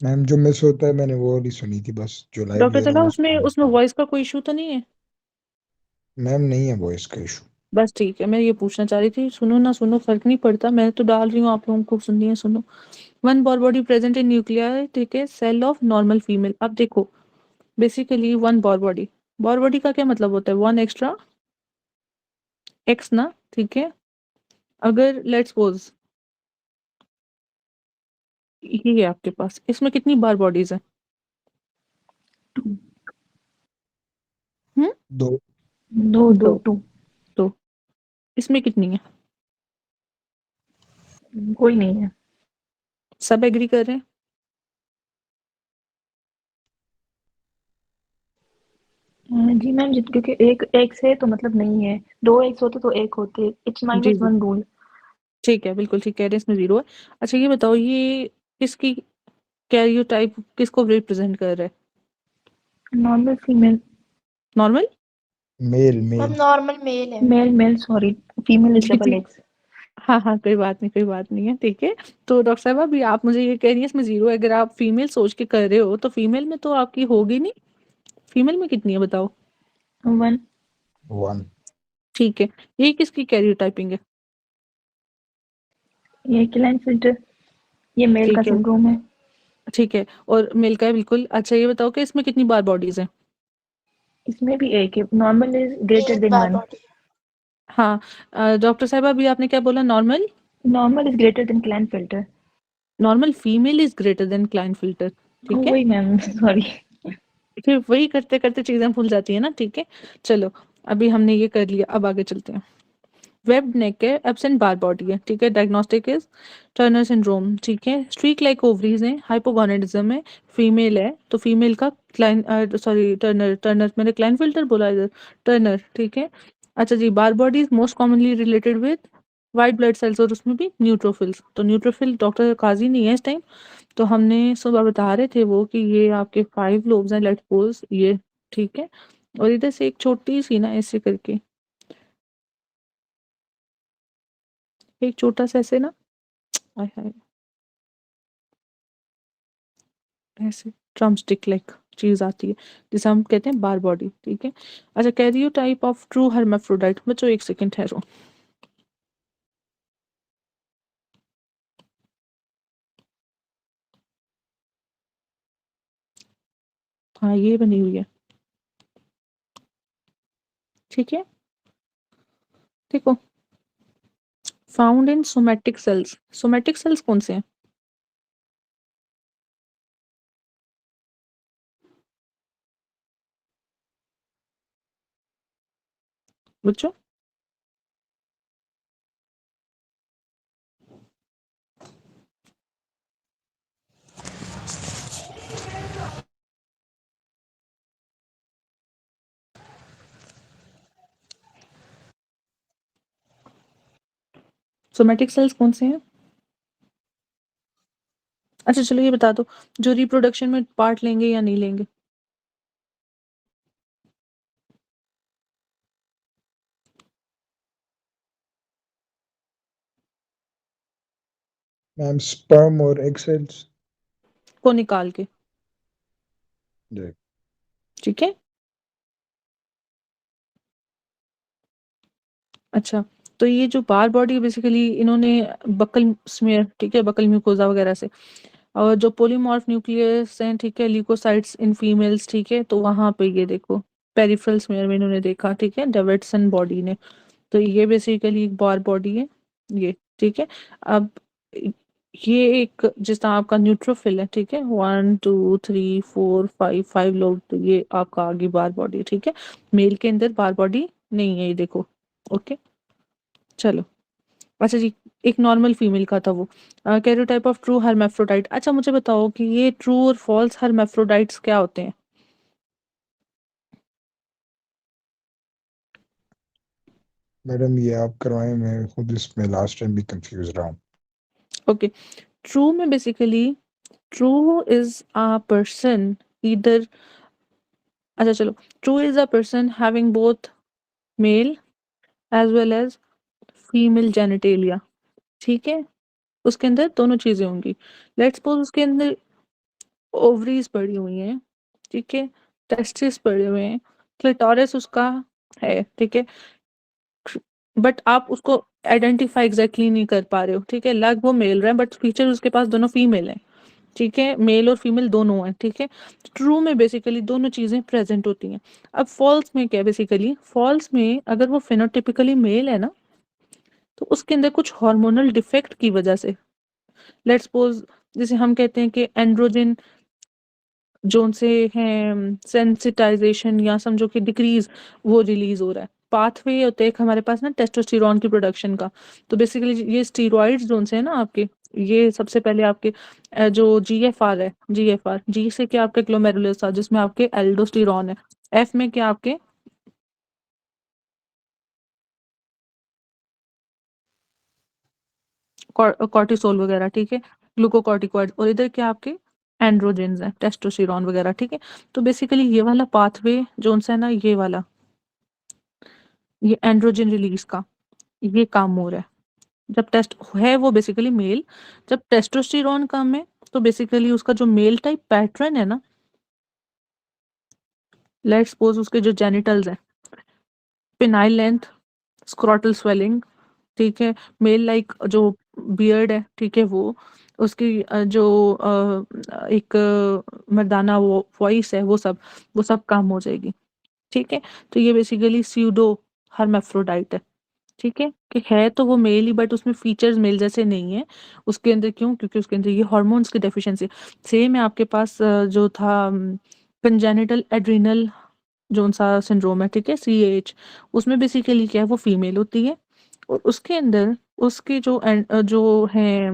S3: मैम जो मिस होता है मैंने वो वाली सुनी थी बस, जो लाइव
S1: डॉक्टर
S3: ले रहा
S1: चला,
S3: हूँ
S1: उसमें उसमें वॉइस का कोई इशू तो नहीं है?
S3: मैम नहीं है वॉइस का इशू।
S1: बस ठीक है, मैं ये पूछना चाह रही थी। सुनो ना सुनो फर्क नहीं पड़ता, मैं तो डाल रही हूँ, आप लोगों को सुननी है सुनो। One Barr body present in nuclear, ठीक है, सेल ऑफ नॉर्मल फीमेल। अब देखो, बेसिकली वन बॉर बॉडी का क्या मतलब होता है? वन एक्स्ट्रा एक्स ना, ठीक है, अगर लेट्स सपोज ये है आपके पास, इसमें कितनी बार बॉडीज है? हम्म,
S3: दो।
S4: दो दो
S1: दो।
S4: टू।
S1: तो इसमें कितनी है?
S4: कोई नहीं है।
S1: सब एग्री कर रहे हैं?
S4: जी मैम, क्योंकि एक एक्स है तो मतलब नहीं है, दो एक्स होते तो एक होते, it's
S1: G
S4: minus
S1: G,
S4: one rule.
S1: ठीक है, बिल्कुल ठीक कह रहे हैं, इसमें जीरो है। अच्छा ये बताओ, ये किसकी कैरियोटाइप किसको रिप्रेजेंट कर रहा है?
S4: Normal female.
S1: Normal?
S3: Male
S5: ma'am
S3: male.
S5: Normal male है।
S4: Male male sorry, female is
S1: G
S4: double
S1: G,
S4: X.
S1: हाँ हाँ, कोई बात नहीं, कोई बात नहीं है, ठीक है। तो डॉक्टर साहब अभी आप मुझे ये कह रही है इसमें जीरो है, अगर आप फीमेल सोच के कर रहे हो तो फीमेल में तो आपकी होगी नहीं। फीमेल में कितनी है बताओ?
S4: वन।
S3: वन।
S1: ठीक है, ये किसकी कैरियोटाइपिंग है?
S4: ये क्लाइन फिल्टर, ये मेल का
S1: ठीक है,
S4: सिंड्रोम है।
S1: ठीक है, और मेल का है बिल्कुल। अच्छा ये बताओ कि इसमें कितनी बार बॉडीज हैं?
S4: इसमें भी एक है, नॉर्मल इज ग्रेटर
S5: एक
S4: देन
S5: बार
S4: वन।
S5: बॉडी।
S1: हाँ, डॉक्टर साहब अभी आपने क्या बोला? Normal?
S4: Normal is greater than Klinefelter.
S1: Normal female is greater than Klinefelter, ठीक है।
S4: वही मैम सॉरी।
S1: फिर वही करते करते चीजें भूल जाती है ना, ठीक है। चलो, अभी हमने ये कर लिया, अब आगे चलते हैं। वेब नेक है, एब्सेंट बार बॉडी है, ठीक है। डायग्नोस्टिक इज टर्नर सिंड्रोम, ठीक है। स्ट्रीक लाइक ओवरीज है, हाइपोगोनाडिज्म है, फीमेल है, तो फीमेल का क्लाइन, सॉरी टर्नर, टर्नर मैंने क्लाइन फिल्टर बोला इधर, टर्नर, ठीक है। अच्छा जी, Barr body is most commonly related with white blood cells, और उसमें भी न्यूट्रोफिल्स। तो न्यूट्रोफिल डॉक्टर काजी नहीं है इस टाइम, तो हमने सुबह बता रहे थे वो कि ये आपके 5 लोब्स हैं, लेट्स सपोज ये, ठीक है। और इधर से एक छोटी सी ना ऐसे करके, एक छोटा सा ऐसे ना, आय हाय, ऐसे ड्रमस्टिक लाइक चीज आती है, जिसे हम कहते हैं बार बॉडी, ठीक है। अच्छा, कैरियोटाइप ऑफ ट्रू हर्माफ्रोडाइट, बच्चों एक सेकंड ठहरो। हाँ ये बनी हुई है, ठीक है। देखो, found in somatic cells, somatic cells कौन से हैं बच्चों? सोमैटिक सेल्स कौन से हैं? अच्छा चलो ये बता दो, जो रिप्रोडक्शन में पार्ट लेंगे या नहीं लेंगे?
S3: मैम स्पर्म और एग सेल्स।
S1: को निकाल के,
S3: जी।
S1: ठीक है। अच्छा, तो ये जो बार बॉडी बेसिकली इन्होंने बकल स्मेयर, ठीक है, बकल म्यूकोजा वगैरह से, और जो पोलीमॉर्फ न्यूक्लियस हैं, ठीक है, ल्यूकोसाइट्स इन फीमेल्स, ठीक है, तो वहां पे ये देखो पेरिफेरल स्मेयर में इन्होंने देखा, ठीक है, डेविडसन बॉडी ने। तो ये बेसिकली एक बार बॉडी है ये, ठीक है। अब ये एक जिस तरह आपका न्यूट्रोफिल है, ठीक है, 1 2 3 4 5, 5 लोग, तो ये आपका आगे बार बॉडी, ठीक है। मेल के अंदर बार बॉडी नहीं है, ये देखो, ओके। चलो, अच्छा जी, एक नॉर्मल फीमेल का था वो। कैरियोटाइप ऑफ ट्रू हर्माफ्रोडाइट, अच्छा मुझे बताओ कि ये ट्रू और फॉल्स हर्माफ्रोडाइट्स क्या होते हैं?
S3: मैडम ये आप करवाएं, मैं खुद इसमें लास्ट टाइम भी कंफ्यूज रहा हूँ।
S1: ओके, ट्रू में basically, true is a person either, अच्छा चलो, true is a person having both male as well as female genitalia, ठीक है। उसके अंदर दोनों चीजें होंगी। लेट्स सपोज उसके अंदर ओवरीज पड़ी हुई हैं, ठीक है, टेस्टिस पड़े हुए हैं, क्लिटोरिस उसका है, ठीक है, बट आप उसको आइडेंटिफाई एग्जैक्टली नहीं कर पा रहे हो, ठीक है। लग वो मेल रहा है बट फीचर उसके पास दोनों फीमेल हैं, ठीक है, मेल और फीमेल दोनों हैं, ठीक है। ट्रू में बेसिकली दोनों चीजें प्रेजेंट होती हैं। अब फॉल्स में क्या है? बेसिकली फॉल्स में अगर वो फिनोटिपिकली मेल है ना, तो उसके अंदर कुछ हार्मोनल डिफेक्ट की वजह से, लेट्स सपोज जैसे हम कहते हैं कि एंड्रोजन जोन से हैं सेंसिटाइजेशन या समझो कि डिक्रीज वो रिलीज हो रहा है, पाथवे होते हैं एक हमारे पास ना टेस्टोस्टेरोन की प्रोडक्शन का। तो बेसिकली ये स्टीरॉइड जोन से है ना आपके, ये सबसे पहले आपके जो जीएफआर है, जीएफआर जी से क्या आपके ग्लोमेरुलस था जिसमें आपके एल्डोस्टेरोन है, एफ में क्या आपके कॉर्टिसोल वगैरह, ठीक है, ग्लूकोकॉर्टिकॉइड, और इधर क्या आपके एंड्रोजेंस हैं, टेस्टोस्टेरोन वगैरह, ठीक है। तो बेसिकली ये वाला पाथवे जोन सा है ना, ये वाला, ये एंड्रोजन रिलीज का ये काम हो रहा है जब टेस्ट है वो बेसिकली मेल, जब टेस्टोस्टेरोन कम है तो बेसिकली उसका जो मेल टाइप पैटर्न है ना, लेट्स सपोज उसके जो जेनिटल्स हैं, पिनाइल लेंथ, स्क्रोटल स्वेलिंग, ठीक है, मेल लाइक जो बियर्ड है, ठीक है, वो उसकी जो एक मर्दाना वो वॉइस है, वो सब काम हो जाएगी, ठीक है। तो ये बेसिकली स्यूडो हर्माफ्रोडाइट है, ठीक है, कि है तो वो मेल ही बट उसमें फीचर्स मेल जैसे नहीं है उसके अंदर। क्यों? क्योंकि उसके अंदर ये हार्मोन्स की डेफिशिएंसी। सेम है आपके पास जो था कंजेनिटल एड्रिनल जोन सा सिंड्रोम है, ठीक है, सीएएच, उसमें बेसिकली क्या है वो फीमेल होती है और उसके अंदर उसके जो है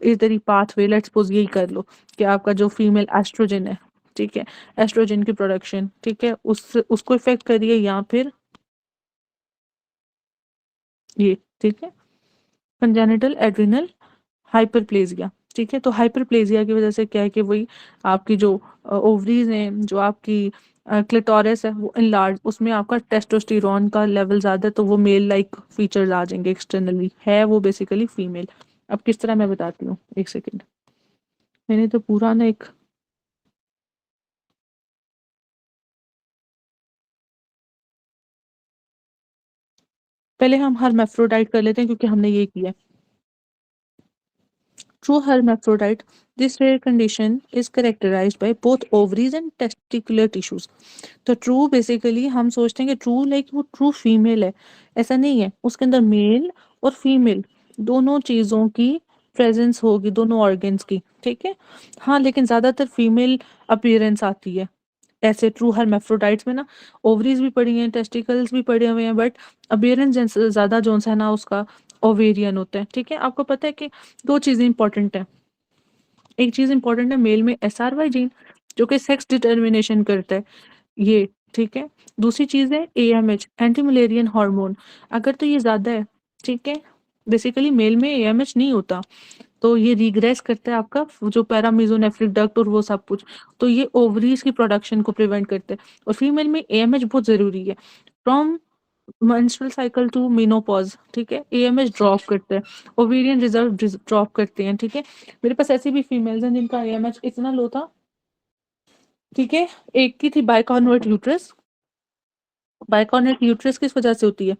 S1: इधर ही पाथवे, लेट्स सपोज यही कर लो कि आपका जो फीमेल एस्ट्रोजन है, ठीक है, एस्ट्रोजन की प्रोडक्शन, ठीक है, उसको इफेक्ट करिए या फिर ये, ठीक है, कंजेनिटल एड्रिनल हाइपरप्लेजिया, ठीक है। तो हाइपरप्लेजिया की वजह से क्या है कि वही आपकी जो ओवरीज हैं, जो आपकी क्लिटोरिस है वो इनलार्ज, उसमें आपका टेस्टोस्टेरोन का लेवल ज़्यादा है तो वो मेल लाइक फीचर्स आ जाएंगे एक्सटर्नली, है वो बेसिकली फीमेल। अब किस तरह मैं बताती हूँ, एक सेकेंड, मैंने तो पूरा ना एक पहले हम हर्माफ्रोडाइट कर लेते हैं क्योंकि हमने ये किया है। True hermaphrodite, this rare condition is characterized by both ovaries and testicular tissues. तो ट्रू बेसिकली हम सोचते हैं कि ट्रू लाइक वो ट्रू फीमेल है, ऐसा नहीं है, उसके अंदर मेल और फीमेल दोनों चीज़ों की प्रेजेंस होगी, दोनों ऑर्गन्स की, ठीक है। हाँ लेकिन ज़्यादातर फीमेल अपीयरेंस आती है ऐसे ट्रू हर्माफ्रोडाइट्स में ना, ओवरीज भी पड़ी हैं, टेस्टिकल्स भी पड़े हुए हैं, बट अपीयरेंस ज़्यादा जोन सा है ना उसका ओवेरियन होता है, ठीक है। आपको पता है कि दो चीज़ें इंपॉर्टेंट है, एक चीज़ इंपॉर्टेंट है मेल में SRY जीन जो कि सेक्स डिटर्मिनेशन करता है ये, ठीक है। दूसरी चीज़ है AMH एंटी मलेरियन हार्मोन, अगर तो ये ज़्यादा है, ठीक है, बेसिकली मेल में AMH नहीं होता तो ये रिग्रेस करता है आपका जो पैरामीजोनेफ्रिक डक्ट और वो सब कुछ, तो ये ओवरीज की प्रोडक्शन को प्रिवेंट करते हैं और फीमेल में AMH बहुत ज़रूरी है from menstrual cycle to menopause, ठीक है, AMH ड्रॉप करते हैं, ओवेरियन रिजर्व ड्रॉप करते हैं, ठीक है। मेरे पास ऐसी भी फीमेल्स हैं जिनका AMH इतना लो था, ठीक है, एक की थी बाइकॉर्नुएट यूट्रस, बाइकॉर्नुएट यूट्रस किस वजह से होती है,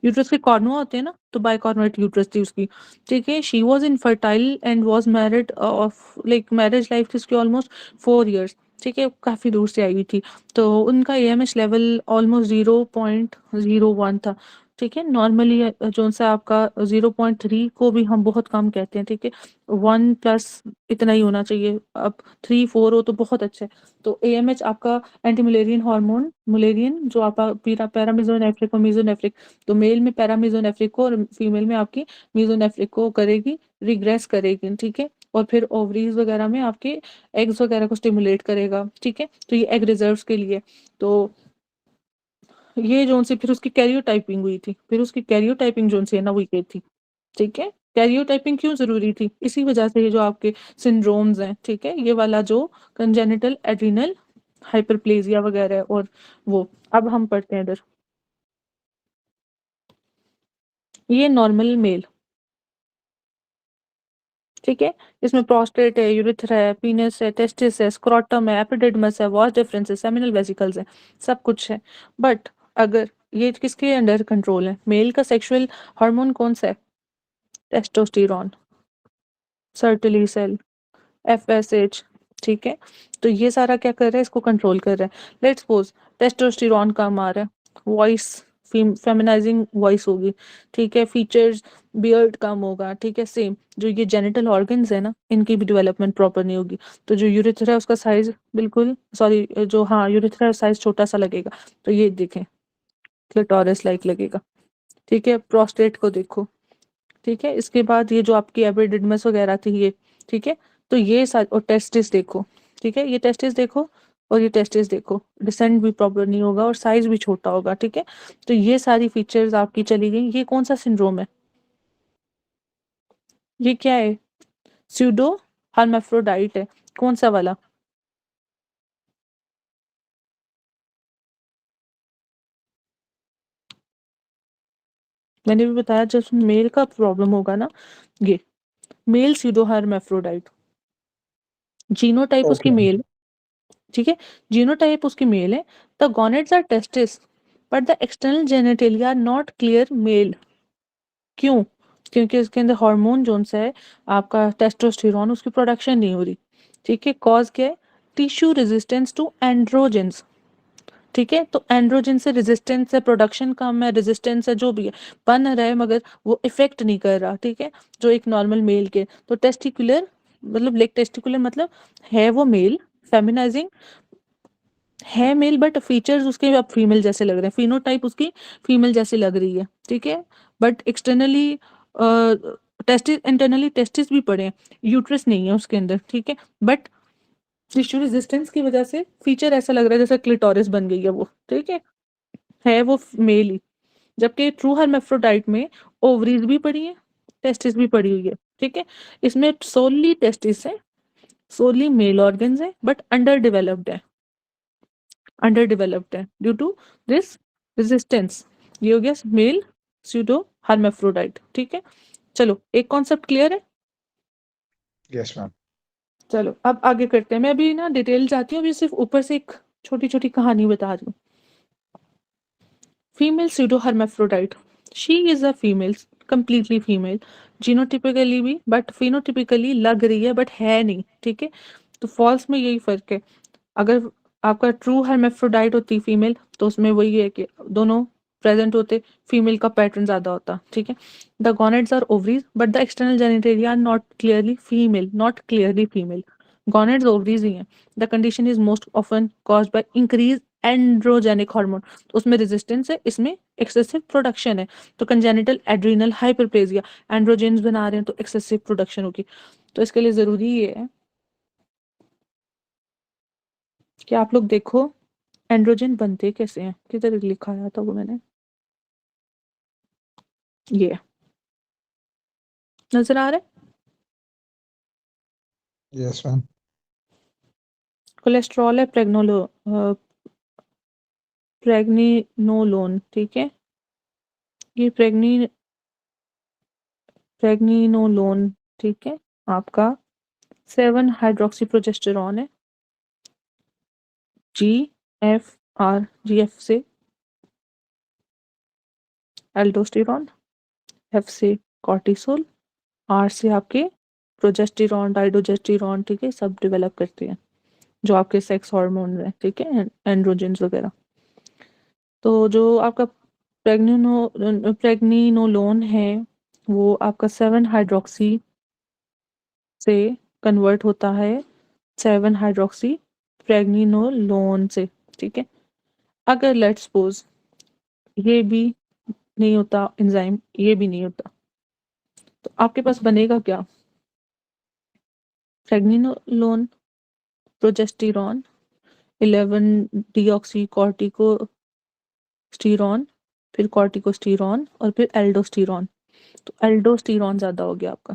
S1: यूट्रस के कॉर्नुआ होते हैं ना, तो बाइकॉर्नुएट यूट्रस थी उसकी, ठीक है। She was infertile and was married of like marriage life थी उसकी ऑलमोस्ट 4 इयर्स, ठीक है, काफ़ी दूर से आई हुई थी, तो उनका AMH लेवल ऑलमोस्ट 0.01 था, ठीक है। नॉर्मली जो सा आपका 0.3 को भी हम बहुत कम कहते हैं, ठीक है, 1+ इतना ही होना चाहिए, अब 3-4 हो तो बहुत अच्छा है। तो AMH आपका एंटी मलेरियन हार्मोन मुलेरियन जो आपका पैरामीजोनेफ्रिक और मीजोनेफ्रिक, तो मेल में पैरामीजोनेफ्रिक को और फीमेल में आपकी मीजोनेफ्रिक को करेगी, रिग्रेस करेगी, ठीक है, और फिर ओवरीज वगैरह में आपके एग्स वगैरह को स्टिमुलेट करेगा, ठीक है। तो ये एग रिजर्व्स के लिए, तो ये जोन से फिर उसकी कैरियोटाइपिंग हुई थी, फिर उसकी कैरियोटाइपिंग जोन से है ना हुई गई थी, ठीक है। कैरियोटाइपिंग क्यों ज़रूरी थी? इसी वजह से ये जो आपके सिंड्रोम्स हैं, ठीक है, ये वाला जो कंजेनिटल एड्रिनल हाइपरप्लेजिया वगैरह है और वो, अब हम पढ़ते हैं इधर, ये नॉर्मल मेल, ठीक है, इसमें प्रोस्टेट है, यूरेथ्रा है, पीनस है, टेस्टिस है, स्क्रोटम है, एपिडिडमस है, वॉस डिफरेंस है, सेमिनल वेसिकल्स है, सब कुछ है। बट अगर ये किसके अंडर कंट्रोल है, मेल का सेक्सुअल हार्मोन कौन सा है, टेस्टोस्टेरोन, सर्टली सेल, FSH, ठीक है। तो ये सारा क्या कर रहा है, इसको कंट्रोल कर रहा है। लेट्स सपोज टेस्टोस्टेरोन कम आ रहा है, वॉइस फेमिनाइजिंग वॉइस होगी, ठीक है, फीचर्स, बियर्ड कम होगा, ठीक है, सेम जो ये जेनिटल ऑर्गन्स है ना, इनकी भी डेवलपमेंट प्रॉपर नहीं होगी। तो जो यूरेथ्रा है उसका साइज बिल्कुल, सॉरी जो, हाँ, यूरेथ्रा साइज छोटा सा लगेगा, तो ये देखें क्लिटोरिस लाइक लगेगा, ठीक है। प्रोस्टेट को देखो, ठीक है। इसके बाद ये जो आपकी एपिडिडमस वगैरह थी ये, ठीक है, तो ये और टेस्टिस देखो, ठीक है, ये टेस्टिस देखो और ये टेस्टिस देखो, डिसेंट भी प्रॉपर नहीं होगा और साइज भी छोटा होगा, ठीक है। तो ये सारी फीचर्स आपकी चली गई। ये कौन सा सिंड्रोम है, ये क्या है, स्यूडो हर्माफ्रोडाइट है, कौन सा वाला, मैंने भी बताया जब मेल का प्रॉब्लम होगा ना, ये मेल स्यूडो हर्माफ्रोडाइट, जीनोटाइप उसकी
S3: Okay.
S1: मेल, ठीक है, जीनोटाइप उसकी मेल है। The gonads are testis but the external genitalia are not clear male. क्यों? क्योंकि इसके अंदर हार्मोन जोन सा है आपका टेस्टोस्टेरोन, उसकी प्रोडक्शन नहीं हो रही, ठीक है। कॉज क्या है, टिश्यू रेजिस्टेंस टू एंड्रोजेंस, ठीक है। तो एंड्रोजन से रेजिस्टेंस है, प्रोडक्शन कम है, रेजिस्टेंस है, जो भी है बन रहा है मगर वो इफेक्ट नहीं कर रहा, ठीक है, जो एक नॉर्मल मेल के। तो टेस्टिकुलर मतलब लेग टेस्टिकुलर मतलब है वो मेल, फेमिनाइजिंग है मेल, बट फीचर्स उसके अब फीमेल जैसे लग रहे हैं, फिनोटाइप उसकी फीमेल जैसी लग रही है, ठीक है। But externally testis, internally testis भी पड़े हैं, यूट्रस नहीं है उसके अंदर, ठीक है। बट टिश्यू रेजिस्टेंस की वजह से फीचर ऐसा लग रहा है जैसे क्लिटोरिस बन गई है वो, ठीक है वो मेल ही। जबकि ट्रू हर्माफ्रोडाइट में ओवरीज भी पड़ी है, टेस्टिस भी पड़ी हुई है, ठीक है। इसमें सोली टेस्टिस है, सोली मेल ऑर्गन्स है, बट अंडर डेवलप्ड है, अंडर डेवलप्ड है ड्यू टू दिस रेजिस्टेंस। ये हो गया मेल स्यूडो हर्माफ्रोडाइट, ठीक है। चलो एक कॉन्सेप्ट क्लियर है।
S3: Yes, ma'am.
S1: चलो अब आगे करते हैं। मैं अभी ना डिटेल जाती हूँ, अभी सिर्फ ऊपर से एक छोटी छोटी कहानी बता रही हूँ। Female pseudo hermaphrodite, she is a female, completely female, genotypically भी, बट फिनोटिपिकली लग रही है बट है नहीं, ठीक है। तो फॉल्स में यही फर्क है। अगर आपका ट्रू हर्माफ्रोडाइट होती फीमेल तो उसमें वही है कि दोनों प्रेजेंट होते, फीमेल का पैटर्न ज्यादा होता, ठीक है। The gonads are ovaries but the external genitalia are not clearly female, not clearly female, gonads ovaries ही हैं। The condition is most often caused by increase androgenic hormone, तो उसमें रेजिस्टेंस है, इसमें एक्सेसिव प्रोडक्शन है। तो कंजेनिटल एड्रीनल हाइपरप्लेजिया, एंड्रोजेन्स बना रहे हैं तो एक्सेसिव प्रोडक्शन होगी। तो इसके लिए जरूरी ये है कि आप लोग देखो एंड्रोजन बनते कैसे हैं, किधर लिखा आया था वो मैंने, ये नजर आ रहा है,
S3: Yes, ma'am.
S1: कोलेस्ट्रॉल है, प्रेग्निनोलोन, ठीक है, ये प्रेग्निनोलोन, ठीक है, आपका 7 हाइड्रोक्सी प्रोजेस्टेरॉन है, GFR से एल्डोस्टेरॉन, F से कॉर्टिसोल, R से आपके प्रोजेस्टेरॉन, डाइडोजेस्टेरॉन, ठीक है, सब डेवलप करते हैं जो आपके सेक्स हार्मोन है, ठीक है, एंड्रोजेंस वगैरह। तो जो आपका प्रेग्निनोलोन है वो आपका 7 हाइड्रोक्सी से कन्वर्ट होता है 7 हाइड्रोक्सी प्रेग्निनोलोन से, ठीक है। अगर लेट्स सपोज ये भी नहीं होता एंजाइम, ये भी नहीं होता, तो आपके पास बनेगा क्या, प्रेग्निनोलोन, प्रोजेस्टेरॉन, 11 डीऑक्सी कॉर्टिकोस्टेरॉन, फिर कॉर्टिकोस्टेरॉन और फिर एल्डोस्टेरॉन। तो एल्डोस्टेरॉन ज्यादा हो गया आपका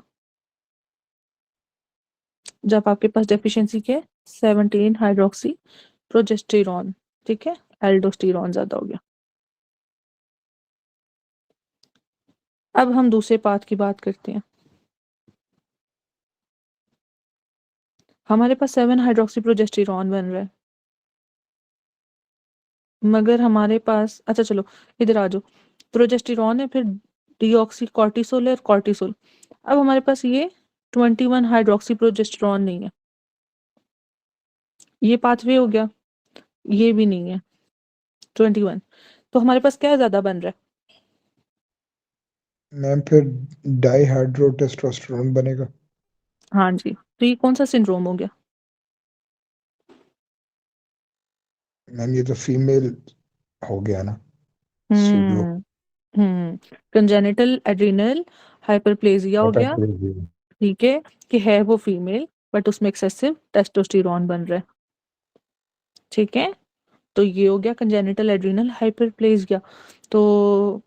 S1: जब आपके पास डेफिशिएंसी के 17 हाइड्रोक्सी प्रोजेस्टेरॉन, ठीक है, एल्डोस्टेरॉन ज्यादा हो गया। अब हम दूसरे पाथ की बात करते हैं। हमारे पास 7 हाइड्रोक्सी प्रोजेस्टेरॉन बन रहा है, मगर हमारे पास, अच्छा चलो इधर आ जाओ, प्रोजेस्टेरॉन है, फिर डीऑक्सी कॉर्टिसोल है और कॉर्टिसोल। अब हमारे पास ये 21 हाइड्रोक्सी प्रोजेस्टेरॉन नहीं है, ये पाथवे हो गया, ये भी नहीं है 21। तो हमारे पास क्या ज़्यादा बन रहा है?
S3: मैम फिर डाईहाइड्रोटेस्टोस्टेरोन बनेगा।
S1: हाँ जी, तो ये कौन सा सिंड्रोम हो गया?
S3: मैम ये तो फीमेल हो गया ना, सूडो
S1: कंजेनिटल एड्रिनल हाइपरप्लेजिया हो गया,
S3: हाइपरप्लेजिया।
S1: ठीक है, कि है वो फीमेल बट उसमें एक्सेसिव टेस्टोस्टेरोन बन रहा है, ठीक है। तो ये हो गया कंजेनिटल एड्रिनल हाइपरप्लेजिया। तो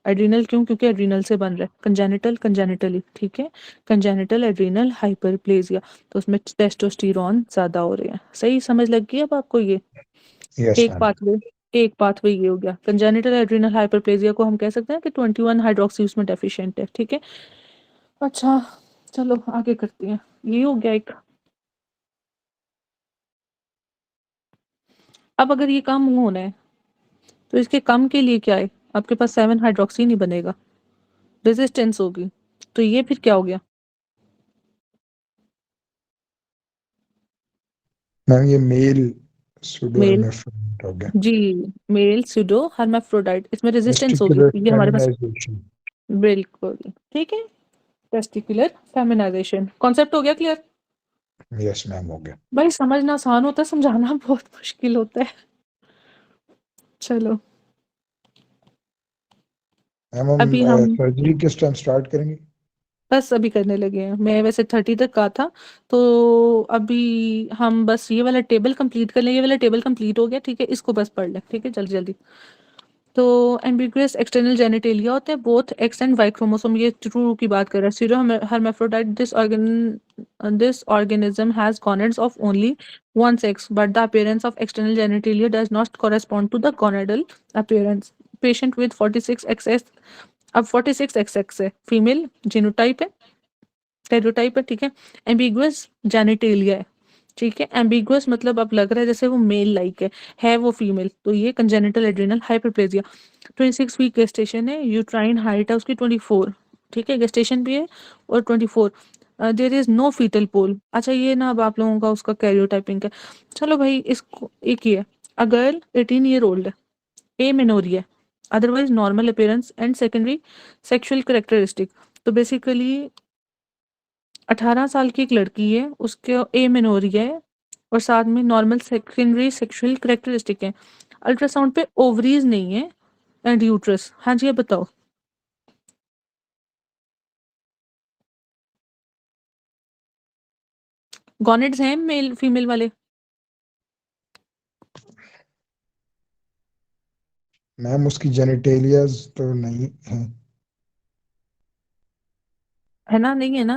S1: एड्रिनल क्यों? क्योंकि एड्रिनल से बन रहा है, कंजेनिटल कंजेनिटली, ठीक है, कंजेनिटल एड्रिनल हाइपरप्लेजिया। तो उसमें टेस्टोस्टेरोन ज्यादा हो रहे हैं। सही समझ लग गई अब आपको? ये
S3: यस
S1: एक
S3: मैम।
S1: पाथवे एक पाथवे ये हो गया। कंजेनिटल एड्रिनल हाइपरप्लेजिया को हम कह सकते हैं कि 21 हाइड्रोक्सी उसमें डेफिशिएंट है, ठीक है। अच्छा चलो आगे करते हैं। ये हो गया एक। अब अगर ये कम होना है तो इसके कम के लिए क्या है? आपके पास 7 हाइड्रोक्सी नहीं बनेगा, रेजिस्टेंस होगी। तो ये फिर क्या हो गया?
S3: मैम ये मेल सूडो
S1: मेल,
S3: हेर्माफ्रोडिट हो गया।
S1: जी, मेल सूडो हर्माफ्रोडाइट, इसमें रेजिस्टेंस होगी,
S3: टेस्टिकुलर
S1: ये हमारे पास
S3: फेमिनाइजेशन।
S1: बिल्कुल ठीक है। टेस्टिकुलर फेमिनाइजेशन कॉन्सेप्ट हो गया क्लियर?
S3: यस मैम हो गया।
S1: भाई समझना आसान होता है, समझाना बहुत मुश्किल होता है। चलो
S3: मैम हम
S1: अभी हम
S3: सर्जरी किस टाइम स्टार्ट करेंगे?
S1: बस अभी करने लगे हैं। मैं वैसे 30 तक का था, तो अभी हम बस ये वाला टेबल कंप्लीट कर लें। ये वाला टेबल कंप्लीट हो गया, ठीक है, इसको बस पढ़ लें, ठीक है, जल्दी जल्दी। तो एम्बिगुअस एक्सटर्नल जेनिटेलिया होते हैं both X and Y chromosome, ये ट्रू की बात कर रहा है। Pseudo hermaphrodite, this organism has gonads of only one sex but the appearance of external genitalia does not correspond to the gonadal appearance. Patient with 46 X X, अब 46 एक्सेस है, फीमेल जीनोटाइप है, स्टेरियोटाइप है, ठीक है। एम्बिगुअस जेनिटेलिया है, ठीक है। एम्बिगुअस मतलब अब लग रहा है जैसे वो मेल लाइक है वो फीमेल। तो ये congenital adrenal hyperplasia. 26 week gestation है, यूट्राइन हाइट है उसकी 24, ठीक है, गेस्टेशन भी है, और 24। देयर इज नो फीटल पोल। अच्छा ये ना अब आप लोगों का उसका कैरियोटाइपिंग है। चलो भाई इसको एक ही है। अगर 18 ईयर ओल्ड है, ए मिनोरी है, otherwise normal appearance and secondary sexual characteristic. तो बेसिकली 18 साल की एक लड़की है, उसके ए मेनोरिया है और साथ में नॉर्मल सेकेंडरी सेक्सुअल कैरेक्टरिस्टिक है। अल्ट्रासाउंड पे ओवरीज नहीं है एंड यूट्रस। हाँ जी, अब बताओ। गॉनेड्स हैं मेल फीमेल वाले?
S3: मैम उसकी जेनिटेलियाज तो नहीं है।
S1: है ना? नहीं है ना?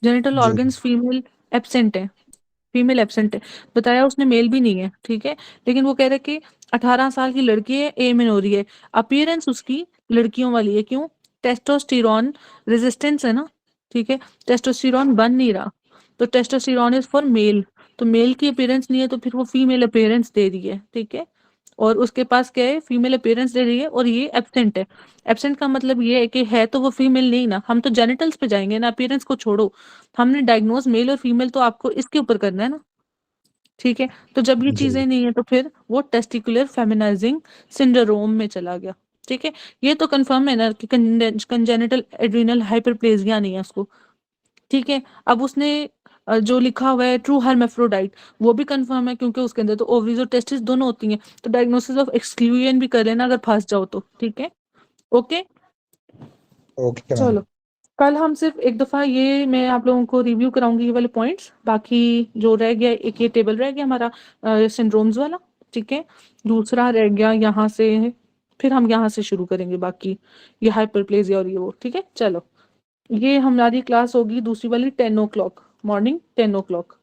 S1: जेनिटल
S3: जी।
S1: ऑर्गन्स फीमेल एब्सेंट है, फीमेल एब्सेंट है, बताया उसने, मेल भी नहीं है, ठीक है। लेकिन वो कह रहे कि 18 साल की लड़की है, ए मिनोरी है, अपीयरेंस उसकी लड़कियों वाली है। क्यों? टेस्टोस्टेरोन रेजिस्टेंस है ना, ठीक है, टेस्टोस्टेरोन बन नहीं रहा। तो टेस्टोस्टेरोन इज फॉर मेल, तो मेल की अपीयरेंस नहीं है तो फिर वो फीमेल अपीयरेंस दे रही है, ठीक है। और उसके पास क्या है? फीमेल अपीयरेंस दे रही है और ये एब्सेंट है। एब्सेंट का मतलब ये है कि है तो वो फीमेल नहीं ना, हम तो जेनिटल्स पे जाएंगे ना, अपीयरेंस को छोड़ो। हमने डायग्नोज मेल और फीमेल तो आपको इसके ऊपर करना है ना, ठीक है। तो जब ये
S3: जी।
S1: चीजें नहीं है तो फिर वो टेस्टिकुलर फेमिनाइजिंग सिंड्रोम में चला गया, ठीक है। ये तो कंफर्म है ना कि कंजेनिटल एड्रिनल हाइपरप्लेजिया नहीं है उसको, ठीक है। अब उसने जो लिखा हुआ है ट्रू हर्माफ्रोडाइट, वो भी कंफर्म है क्योंकि उसके अंदर तो ओवरीज और टेस्टिस दोनों होती हैं। तो डायग्नोसिस ऑफ एक्सक्लूजन भी कर लेना अगर फंस जाओ तो, ठीक है, ओके।
S3: Okay ma'am.
S1: चलो कल हम सिर्फ एक दफ़ा ये मैं आप लोगों को रिव्यू कराऊंगी ये वाले पॉइंट्स, बाकी जो रह गया एक ये टेबल रह गया हमारा सिंड्रोम्स वाला, ठीक है। दूसरा रह गया यहाँ से, फिर हम यहाँ से शुरू करेंगे बाकी ये हाइपरप्लेजिया और ये वो, ठीक है। चलो ये हमारी क्लास होगी दूसरी वाली 10 o'clock, मॉर्निंग 10 o'clock।